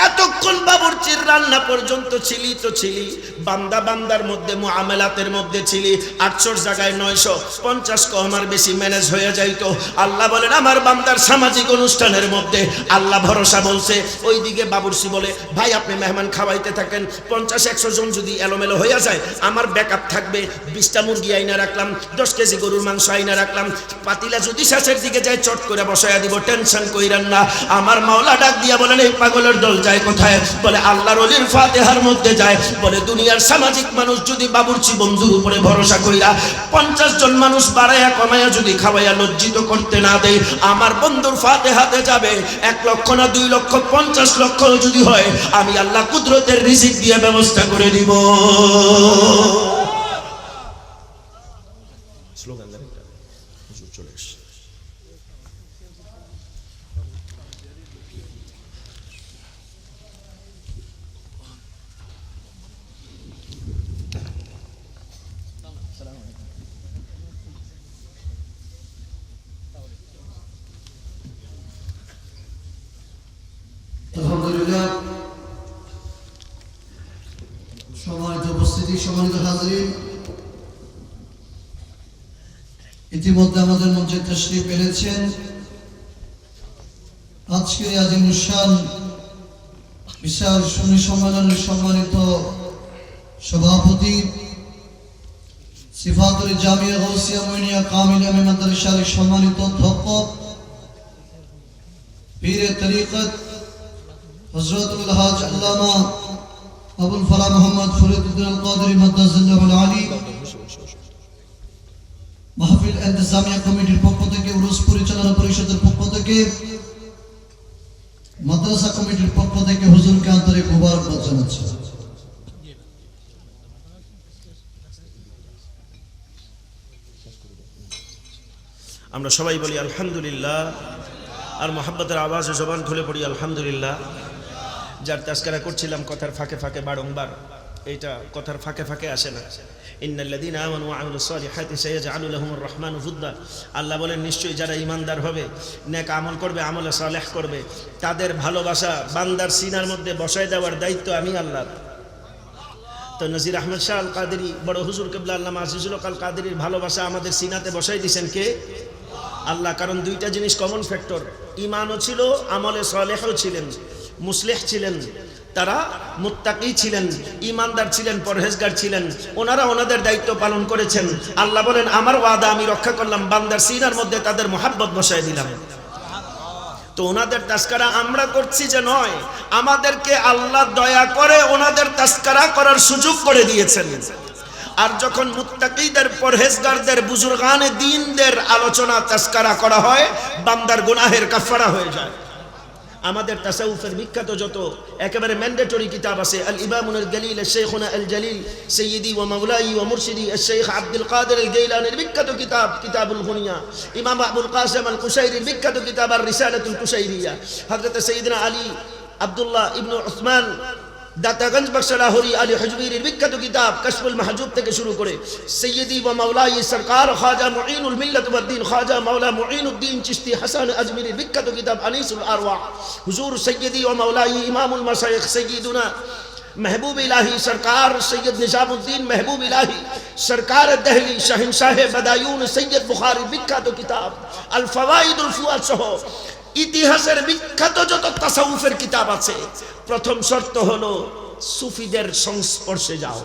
S1: এতক্ষণ বাবুর্চির রান্না পর্যন্ত ছিলি তো ছিলি, বান্দা বান্দার মধ্যে মুআমালাতের মধ্যে ছিলি, 800 জায়গায় 950 কম আর বেশি ম্যানেজ হয়ে যাইতো। আল্লাহ বলেন আমার বান্দার সামাজিক অনুষ্ঠানের মধ্যে আল্লাহ ভরসা বলছে, ওইদিকে বাবুর্চি বলে ভাই আপনি মেহমান খাওয়াইতে থাকেন, 50-100 জন যদি এলোমেলো হয়ে যায় আমার ব্যাকআপ থাকবে, 20টা মুরগি আইনা রাখলাম, 10 কেজি গরুর মাংস আইনা রাখলাম, পাতিলা যদি শেষের দিকে যায় চট করে বসায়া দিব, টেনশন কইরেন না। আমার মাওলা ডাক দিয়া বলেন এই পাগলের দল যায় কোথায়? বলে আল্লাহর ওলির ফাতিহার মধ্যে যায়। বলে দুনিয়ার সামাজিক মানুষ যদি বাবুর্চি বন্ধুর উপরে ভরসা কইরা 50 জন মানুষ বাড়ায়া কমায়া যদি খাওয়াইয়া লজ্জিত করতে না দেয়, আমার বন্ধুর ফাতিহাতে যাবে 1 লক্ষ না 2 লক্ষ 50 লক্ষ যদি হয়, আমি আল্লাহ কুদরতের রিজিক দিয়ে ব্যবস্থা করে দিব। স্লোগান দেন, হুজুর চলে এসেছে।
S2: আলহামদুলিল্লাহ, সম্মানিত উপস্থিতি, সম্মানিত হাজরিন, ইতিমধ্যে আমাদের মঞ্চে তাশরীফ এনেছেন আজকের আজিমুশান বিশাল সুন্নি সম্মেলনের সম্মানিত সভাপতি, সিফাতুল জামিয়া গাউসিয়া মুইনিয়া কামিলা মাদ্রাসার সম্মানিত অধ্যক্ষ, পীরে তরিকত হযরতুল হাজ আল্লামা আবুল ফারা মোহাম্মদ ফরিদউদ্দিন আল কাদরি মাদ্দাসাল্লাহুল আলী, মাহফিল ইন্তেজামিয়া কমিটির পক্ষ থেকে, উরুস পরিচালনা পরিষদের পক্ষ থেকে, মাদ্রাসা কমিটির পক্ষ থেকে হুজুরকে আন্তরিক মোবারকবাদ জানাচ্ছি।
S1: আমরা সবাই বলি আলহামদুলিল্লাহ, আর মোহাব্বতের আওয়াজে জবান খুলে পড়ি আলহামদুলিল্লাহ। যার তাস্কারা করছিলাম কথার ফাঁকে ফাঁকে বারংবার, এইটা কথার ফাঁকে ফাঁকে আসে না। ইন্নাল্লাযীনা আমানু ওয়া আমিলুস সালিহাতি সায়াজআলু লাহুমুর রাহমানু উদ্দা। আল্লাহ বলেন নিশ্চয়ই যারা ঈমানদার হবে, নেক আমল করবে, আমলে সালেহ করবে, তাদের ভালোবাসা বান্দার সিনার মধ্যে বসায় দেওয়ার দায়িত্ব আমি আল্লাহ। তো নজির আহমদ শাহ আল কাদেরী বড় হুজুর কিবলা আল্লামা আজিজুল হক আল কাদেরীর ভালোবাসা আমাদের সিনাতে বসাই দিয়েছেন কে? আল্লাহ। কারণ দুইটা জিনিস কমন ফ্যাক্টর, ঈমানও ছিল, আমলে সালেহও ছিলেন, মুসলিহ ছিলেন, তারা মুত্তাকি ছিলেন, ঈমানদার ছিলেন, পরহেজগার ছিলেন, ওনারা ওনাদের দায়িত্ব পালন করেছেন। আল্লাহ বলেন আমার ওয়াদা আমি রক্ষা করলাম, বান্দার সিনার মধ্যে তাদের মোহাব্বত বসায় দিলাম। তো ওনাদের তাস্কারা আমরা করছি যে নয়, আমাদেরকে আল্লাহ দয়া করে ওনাদের তাস্কারা করার সুযোগ করে দিয়েছেন। আর যখন মুত্তাকিদের, পরহেজগারদের, বুজুর্গানে দ্বীনদের আলোচনা তাস্কারা করা হয়, বান্দার গুনাহের কাফারা হয়ে যায়। আমাদের তাসাউফের বিখ্যাত যত একেবারে ম্যান্ডেটরি কিতাব আছে, আল ইমামুল গলিল শেখুনা আল জলিল সৈয়দি ওয়া মাওলাই ওয়া মুর্শিদি শেখ আব্দুল কাদের আল গিলানির বিখ্যাত কিতাব কিতাবুল গুনিয়া, ইমাম আবুল কাসেম আল কুশাইরির বিখ্যাত কিতাব আর রিসালাতুল কুশাইরিয়া, হযরত সাইয়্যিদনা আলী আব্দুল্লাহ ইবনে উসমান দাতাগঞ্জ বক্স লাহোরি আলী হুজবিরির বিখ্যাত কিতাব কাশফুল মাহজুব থেকে শুরু করে সৈয়দি ওয়া মাওলাই সরকার খাজা মুঈনুল মিল্লাত ওয়াদ দ্বীন খাজা মাওলা মুঈনুদ্দিন চিশতি হাসান আজমিরির বিখ্যাত কিতাব আনিসুল আরওয়াহ, হুজুর সৈয়দি ওয়া মাওলাই ইমামুল মাশায়েখ সৈয়দুনা महबूब इलाही सरकार सैयद निजामुद्दीन महबूब इलाही सरकार दहली शहनशाह बदायून सैयद बुखारी विख्यात किताब अल फवाइदुल फुआद सह ইতিহাসের বিখ্যাত যত তাসাউফের কিতাব আছে, প্রথম শর্ত হলো সুফিদের সংস্পর্শে যাও।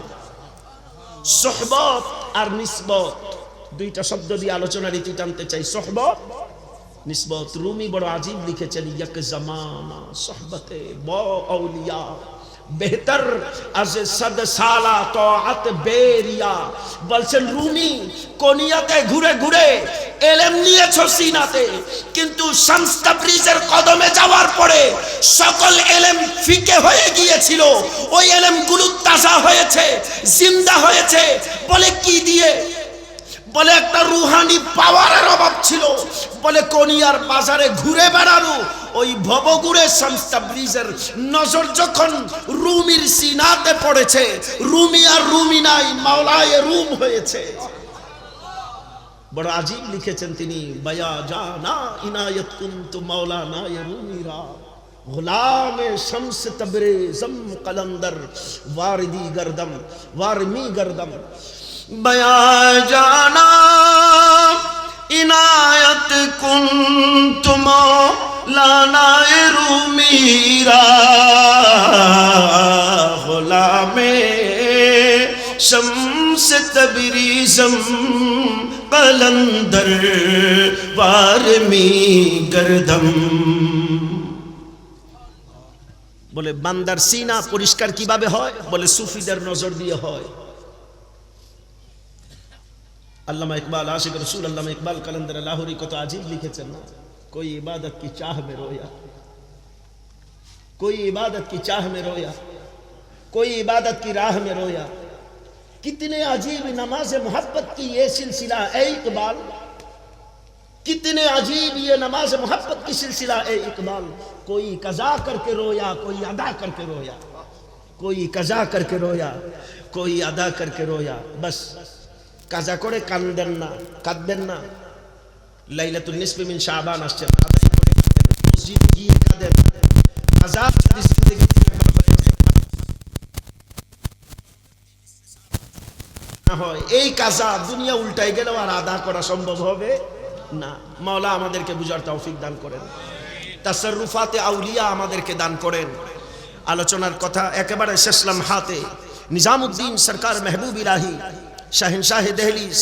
S1: সোহবত আর নিসবত, দুইটা শব্দ দিয়ে আলোচনার ইতি টানতে চাই। সোহবত, নিসবত। রুমি বড় আজীব লিখেছেন, ইয়াক জামানা সোহবতে ব আউলিয়া বেহতর আজ সদ সালা তাআত বেরিয়া। বলছেন রুমি, কোনিয়াতে ঘুরে ঘুরে এলেম নিয়েছো সিনাতে, কিন্তু শামস তাবরিজের কদমে যাওয়ার পরে সকল এলেম ফিকে হয়ে গিয়েছিল। ওই এলেমগুলো তাজা হয়েছে, জিন্দা হয়েছে। বলে কি দিয়ে? বলে একটা রুহানি পাওয়ারের অভাব ছিল। বলে কোনিয়ার বাজারে ঘুরে বেড়ানো ওই ভবগুড়ে শামস তাবরিজের নজর যখন রুমির সিনাতে পড়েছে, রুমি আর রুমি নাই, মাওলায়ে রুম হয়েছে। বড় আজীব লিখেছেন তিনি, বায়া জানা ইনায়ত কুনতু মাওলানা ইয়া রুমিরা গুলামে শামস তবরেজম কলন্দর ওয়ারিদি গরদম ওয়ারমি গরদম। বায়া জানা ইনায়ত কুনতু মাওলানা ইয়া রুমিরা গুলামে শামস তবরেজম কলন্দর ওয়ারমি গরদম। বলে বান্দার সিনা পরিষ্কার কিভাবে হয়? বলে সুফিদের নজর দিয়ে হয়। আল্লামা ইকবাল, আশিক রসুল আল্লামা ইকবাল কালন্দর লাহোরি কত আজীব লিখেছেন না, कोई इबादत की चाह में रोया, कोई इबादत की चाह में रोया, कोई इबादत की राह में रोया। कितने अजीब नमाज मोहब्बत की ये सिलसिला ए इकबाल, कितने अजीब ये नमाज मोहब्बत की सिलसिला ए इकबाल। कोई कज़ा करके रोया, कोई अदा करके रोया, कोई कज़ा करके रोया, कोई अदा करके रोया। बस কাজা করে কান্দেন না, কাঁদবেন না। লাইলাতুল নিসফি মিন শাবান আসছে, আদায় করে কাঁদেন, মসজিদে গিয়ে কাঁদেন। কাজা জিন্দগি না হয়, এই কাজা দুনিয়া উল্টাই গেলেও আর আদা করা সম্ভব হবে না। মাওলা আমাদেরকে বুঝার তৌফিক দান করেন, তাসাররুফাতে আউলিয়া আমাদেরকে দান করেন। আলোচনার কথা একেবারে শেষ লমহাতে নিজামুদ্দিন সরকার মেহবুব ইলাহি শাহিনশাহ দেহলিস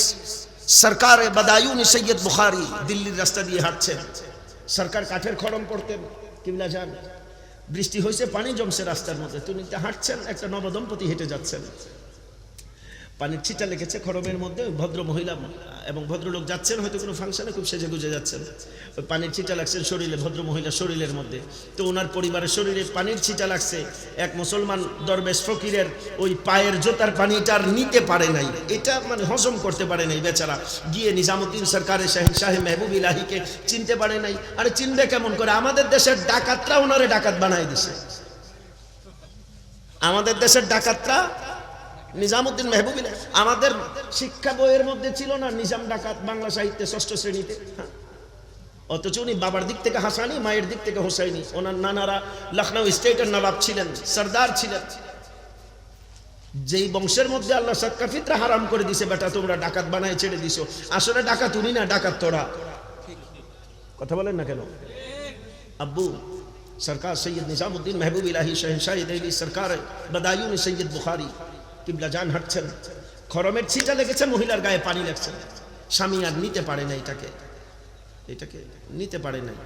S1: সরকার বদায়ুন সৈয়দ বুখারী দিল্লির রাস্তা দিয়ে হাঁটছেন। সরকার কাঠের খড়ম করতেন, কিবলা যান, বৃষ্টি হয়েছে, পানি জমছে রাস্তার মধ্যে, তিনি হাঁটছেন, একটা নবদম্পতি হেঁটে যাচ্ছেন, পানির ছিটা লেগেছে খড়মের মধ্যে। ভদ্র মহিলা এবং ভদ্রলোক যাচ্ছেন হয়তো কোনো ফাংশনে, খুব সেজে গুজে যাচ্ছেন, ওই পানির ছিটা লাগছে শরীরে, ভদ্র মহিলার শরীরের মধ্যে। তো ওনার পরিবারের শরীরে পানির ছিটা লাগছে। এক মুসলমান দরবেশ ফকিরের ওই পায়ের জোতার পানিটার নিতে পারে নাই, এটা মানে হজম করতে পারে নাই বেচারা। গিয়ে নিজামুদ্দিন সরকারের শাহ মেহবুব ইলাহিকে চিনতে পারে নাই। আরে চিনবে কেমন করে? আমাদের দেশের ডাকাতরা ওনারে ডাকাত বানাই দিছে। আমাদের দেশের ডাকাতরা নিজামুদ্দিন মেহবুব ইলাহি, আমাদের শিক্ষা বইয়ের মধ্যে ছিল না নিজাম ডাকাত বাংলা সাহিত্যে 6ষ্ঠ শ্রেণীতে। অথচ উনি বাবার দিক থেকে হাসানি, মায়ের দিক থেকে হোসাইনি। ওনার নানারা লখনৌ স্টেটের নবাব ছিলেন, সরদার ছিলেন। যেই বংশের মধ্যে আল্লাহ সাদকা ফিতরা হারাম করে দিছে, বেটা তোমরা ডাকাত বানায় ছেড়ে দিছো। আসলে ডাকাত উনি না, ডাকাত তোরা। কথা বলেন না কেন? আব্বু সরকার সৈয়দ নিজামুদ্দিন মেহবুব ইলাহি শাহিনশাহ দেহলি সরকার বদায়ুন সৈয়দ বুখারী কিবলা জান হাঁটছেন, খরমের ছিটা লেগেছে, মহিলার গায়ে পানি লাগছে। স্বামী আর নিতে পারে না, এটাকে নিতে পারে নাই।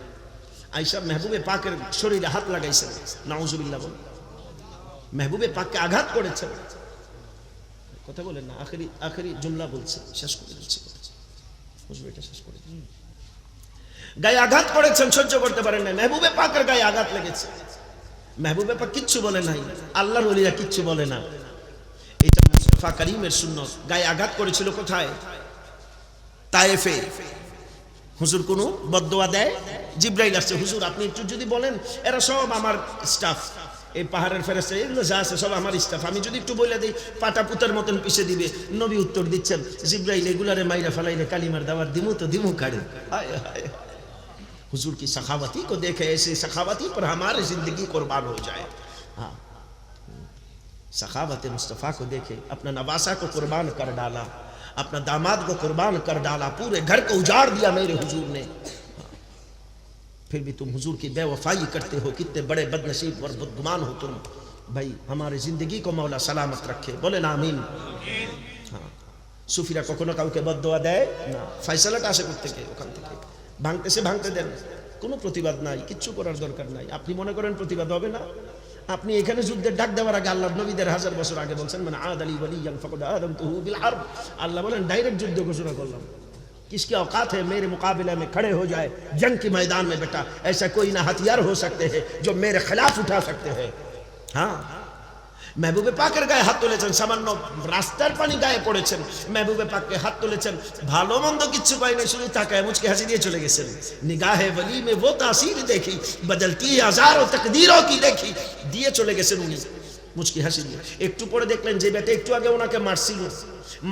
S1: আয়েশা মেহবুবে পাকের শরীরে হাত লাগাইছেন, নাউজুবিল্লাহ বল, মেহবুবে পাককে আঘাত করেছেন। কথা বলেন না, আখেরি জুমলা বলছে, শেষ করে দিচ্ছি, এটা শেষ করে গায়ে আঘাত করেছেন, সহ্য করতে পারেন না। মেহবুবে পাকের গায়ে আঘাত লেগেছে, মেহবুবে পাক কিচ্ছু বলে নাই, আল্লাহর ওলিরা কিচ্ছু বলে না। এটা মুস্তাফা করিমের সুন্নাত। গায়ে আঘাত করেছিল কোথায়? তায়েফে। হুজুর কোন বদদোয়া দেয়, জিব্রাইল আসছে, হুজুর আপনি একটু যদি বলেন, এরা সব আমার স্টাফ, এই পাহাড়ের ফেরেশতা এগুলো যা আছে সব আমার স্টাফ, আমি যদি একটু বলে দিই পাটা পুতার মতন পিছে দিবে। নবী উত্তর দিচ্ছেন, জিব্রাইল এগুলারে মাইরা ফালাইলে কালিমার দাওয়াত দিমু তো দিমু কাড়ে। হায় হায়, हुजूर की सखावती को देखे, ऐसे सखावती पर हमारी जिंदगी कुर्बान हो जाए। हाँ, सखावत मुस्तफ़ा को देखे, अपना नवासा को कुर्बान कर डाला, अपना दामाद को कुर्बान कर डाला, पूरे घर को उजाड़ दिया मेरे हुजूर ने। फिर भी तुम हुजूर की बेवफाई करते हो, कितने बड़े बदनसीब और बदगुमान हो तुम। भाई हमारी जिंदगी को मौला सलामत रखे, बोले ना आमीन। हाँ, সুফিরা কখনো কাউকে বদদোয়া দেয় না, ফয়সালাটা আসে থেকে ওখান থেকে, ভাঙতেছে ভাঙতে দেন, কোনো প্রতিবাদ নাই, কিচ্ছু করার দরকার নাই। আপনি মনে করেন প্রতিবাদ হবে না? আপনি এখানে যুদ্ধের ডাক দেওয়ার আগে আল্লাহ নবীদের 1000 বছর আগে বলছেন মানে আদ আলী ওয়ালিয়ান ফাকাদ আযামতুহু বিল হারব। আল্লাহ বলেন ডাইরেক্ট যুদ্ধ ঘোষণা করলাম। किसकी औकात है मेरे मुकाबले में खड़े हो जाए जंग के मैदान में? बेटा ऐसा कोई ना हथियार हो सकते हैं जो मेरे खिलाफ उठा सकते हैं। हाँ, महबूबे पाकेर गाয়ে হাত তুলেছেন, সামান্য রাস্তার পানি গায়ে পড়েছেন, महबूबे पाकকে হাত তুলেছেন, ভালো মন্দ কিচ্ছু পাই নাই, শুধু তাকায় মুচকি হাসি দিয়ে চলে গেছেন। নিগাহে वली में वो तासीर देखी बदलती हजारों तकदीरों की देखी, দিয়ে চলে গেছেন উনি মুচকি হাসি দিয়ে। একটু পরে দেখলেন যে বেটা একটু আগে ওনাকে মারছিল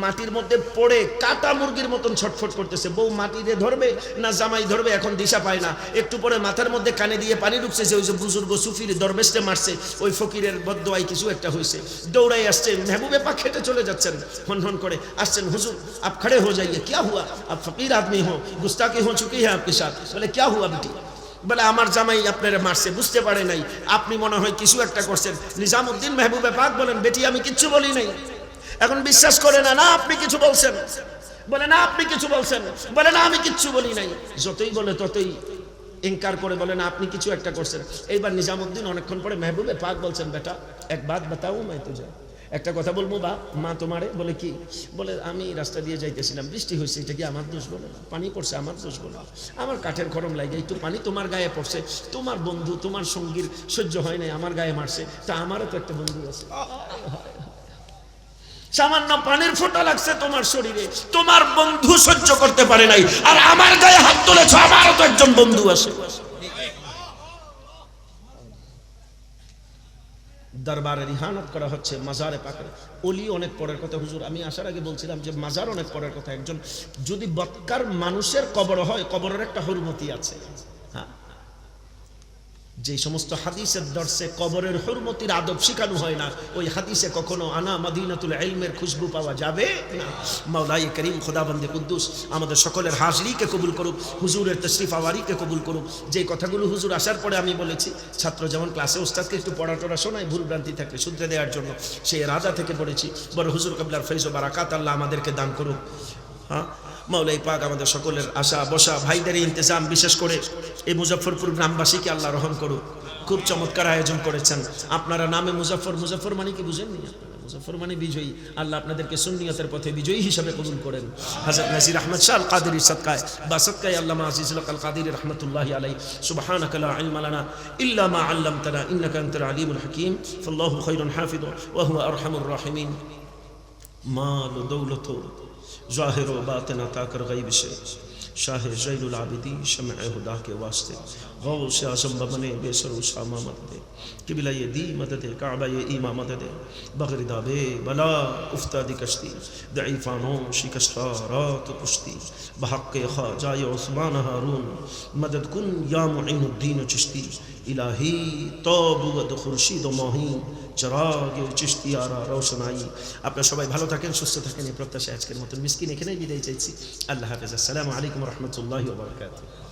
S1: মাটির মধ্যে পড়ে কাটা মুরগির মতন ছটফট করতেছে। বউ মাটিতে ধরবে না জামাই ধরবে এখন দিশা পায় না। একটু পরে মাথার মধ্যে কানে দিয়ে পানি ঢুকছে, ওই যে বুজুর্গ সুফির দরবেশে মারছে, ওই ফকিরের বদদোয়ায় কিছু একটা হয়েছে। দৌড়াই আসছে, महबूबे पाक হেঁটে চলে যাচ্ছেন, হন হন করে আসছেন, হুজুর आप खड़े हो जाइए, क्या हुआ? आप फकीर आदमी हो, गुस्ताखी हो चुकी है आपके साथ। बोले क्या हुआ बेटी? বলে আমার জামাই আপনারে মারছে, বুঝতে পারে নাই, আপনি মনে হয় কিছু একটা করছেন। নিজামউদ্দিন महबूबे पाक বলেন বেটি আমি কিচ্ছু বলি নাই। এখন বিশ্বাস করে না, না আপনি কিছু বলছেন, বলে না আপনি কিছু বলছেন, বলে না আমি কিচ্ছু বলি নাই। যতই বলে ততই ইনকার করে, বলে না আপনি কিছু একটা করছেন। এইবার নিজামউদ্দিন অনেকক্ষণ পরে महबूबे पाक বলছেন বেটা এক বাত বাতাও मैं तुझे, একটা কথা বলবো বা মা তোমারে? বলে কি? বলে আমি রাস্তা দিয়ে যাইতেছিলাম, বৃষ্টি হয়েছে, এটা কি আমার দোষ? বলে না। পানি পড়ছে, আমার দোষ? বলে আমার কাঠের খরম লাগে, একটু পানি তোমার গায়ে পড়ছে, তোমার বন্ধু তোমার সঙ্গীর সহ্য হয় নাই, আমার গায়ে মারছে, তা আমারও তো একটা বন্ধু আছে, সামান্য পানির ফোঁটা লাগছে তোমার শরীরে, তোমার বন্ধু সহ্য করতে পারে নাই, আর আমার গায়ে হাত তুলেছ, আমারও তো একজন বন্ধু আছে। দরবারে রিহানত করা হচ্ছে মাজারে পাকের। ওলি অনেক পরের কথা হুজুর, আমি আসার আগে বলছিলাম যে মাজার অনেক পরের কথা। একজন যদি বৎকার মানুষের কবর হয়, কবরের একটা হুরমতি আছে। হ্যাঁ, যে সমস্ত হাদিসের দর্শে কবরের হুরমতির আদব শিখানো হয় না, ওই হাদিসে কখনো আনা মদিনাতুল ইলমের খুশবু পাওয়া যাবে না। মাওলাই করিম খোদাবন্দে কুদ্দুস আমাদের সকলের হাজরিকে কবুল করুক, হুজুরের তশরিফ আওয়ারিকে কবুল করুক। যে কথাগুলো হুজুর আসার পরে আমি বলেছি, ছাত্র যেমন ক্লাসে ওস্তাদকে একটু পড়া টড়া শোনায়, ভুল ভ্রান্তি থাকলে শুধরে দেওয়ার জন্য, সেই রাজা থেকে পড়েছি। বড় হুজুর কাবলার ফৈজ ও বারাকাত আল্লাহ আমাদেরকে দান করুক। হ্যাঁ, মাওলাই পাক আমাদের সকলের আশা বসা ভাইদের ইন্তজাম, বিশেষ করে এই মুজফ্ফরপুর গ্রামবাসীকে আল্লাহ রহম করুক। খুব চমৎকার আয়োজন করেছেন আপনারা। নামে মুজফ্ফর, মুজফ্ফর মানে কি বুঝেননি আপনারা? মুজফ্ফর মানে বিজয়ী। আল্লাহ আপনাদেরকে সুন্নিয়তের পথে বিজয়ী হিসাবে কবুল করেন। হযরত নাজির আহমদ শাহ আল কাদেরীর সাদকায় বা সাদকায় আল্লামা আজিজুল হক আল কাদেরী রাহমাতুল্লাহি আলাইহি, সুবহানাকা লা ইলমা লানা ইল্লা মা আল্লামতানা ইন্নাকা আনতাল আলিমুল হাকীম, ফাল্লাহু খায়রুন হাফিজ ওয়া হুয়া আরহামুর রাহিমিন। মাল ও দৌলত ज़ाहिर व बातिन अता कर गैब से शाह ज़ैनुल आबिदीन शमअ हुदा के वास्ते गौस आज़म बने बेसर उसामा मदद किबिला ये दी मदद काबा ये ईमा मदद बगरदाबे बला उफ्तादी कश्ती दईफ़ानों शिकस्ता रात पुश्ती बहक़ ख़ाजा उस्मान हारून मदद कुन या मुईनुद्दीन चिश्ती इलाही तौबुद खुर्शीद माहीन चराग चिश्ती आरा रोशनाई। আপনারা সবাই ভালো থাকেন, সুস্থ থাকেন, এই প্রত্যাশায় আজকের মতন মিসকিন এখানেই বিদায় চাইছি। আল্লাহ হাফেজ। আসসালামু আলাইকুম ওয়া রাহমাতুল্লাহি ওয়া বারাকাতুহু।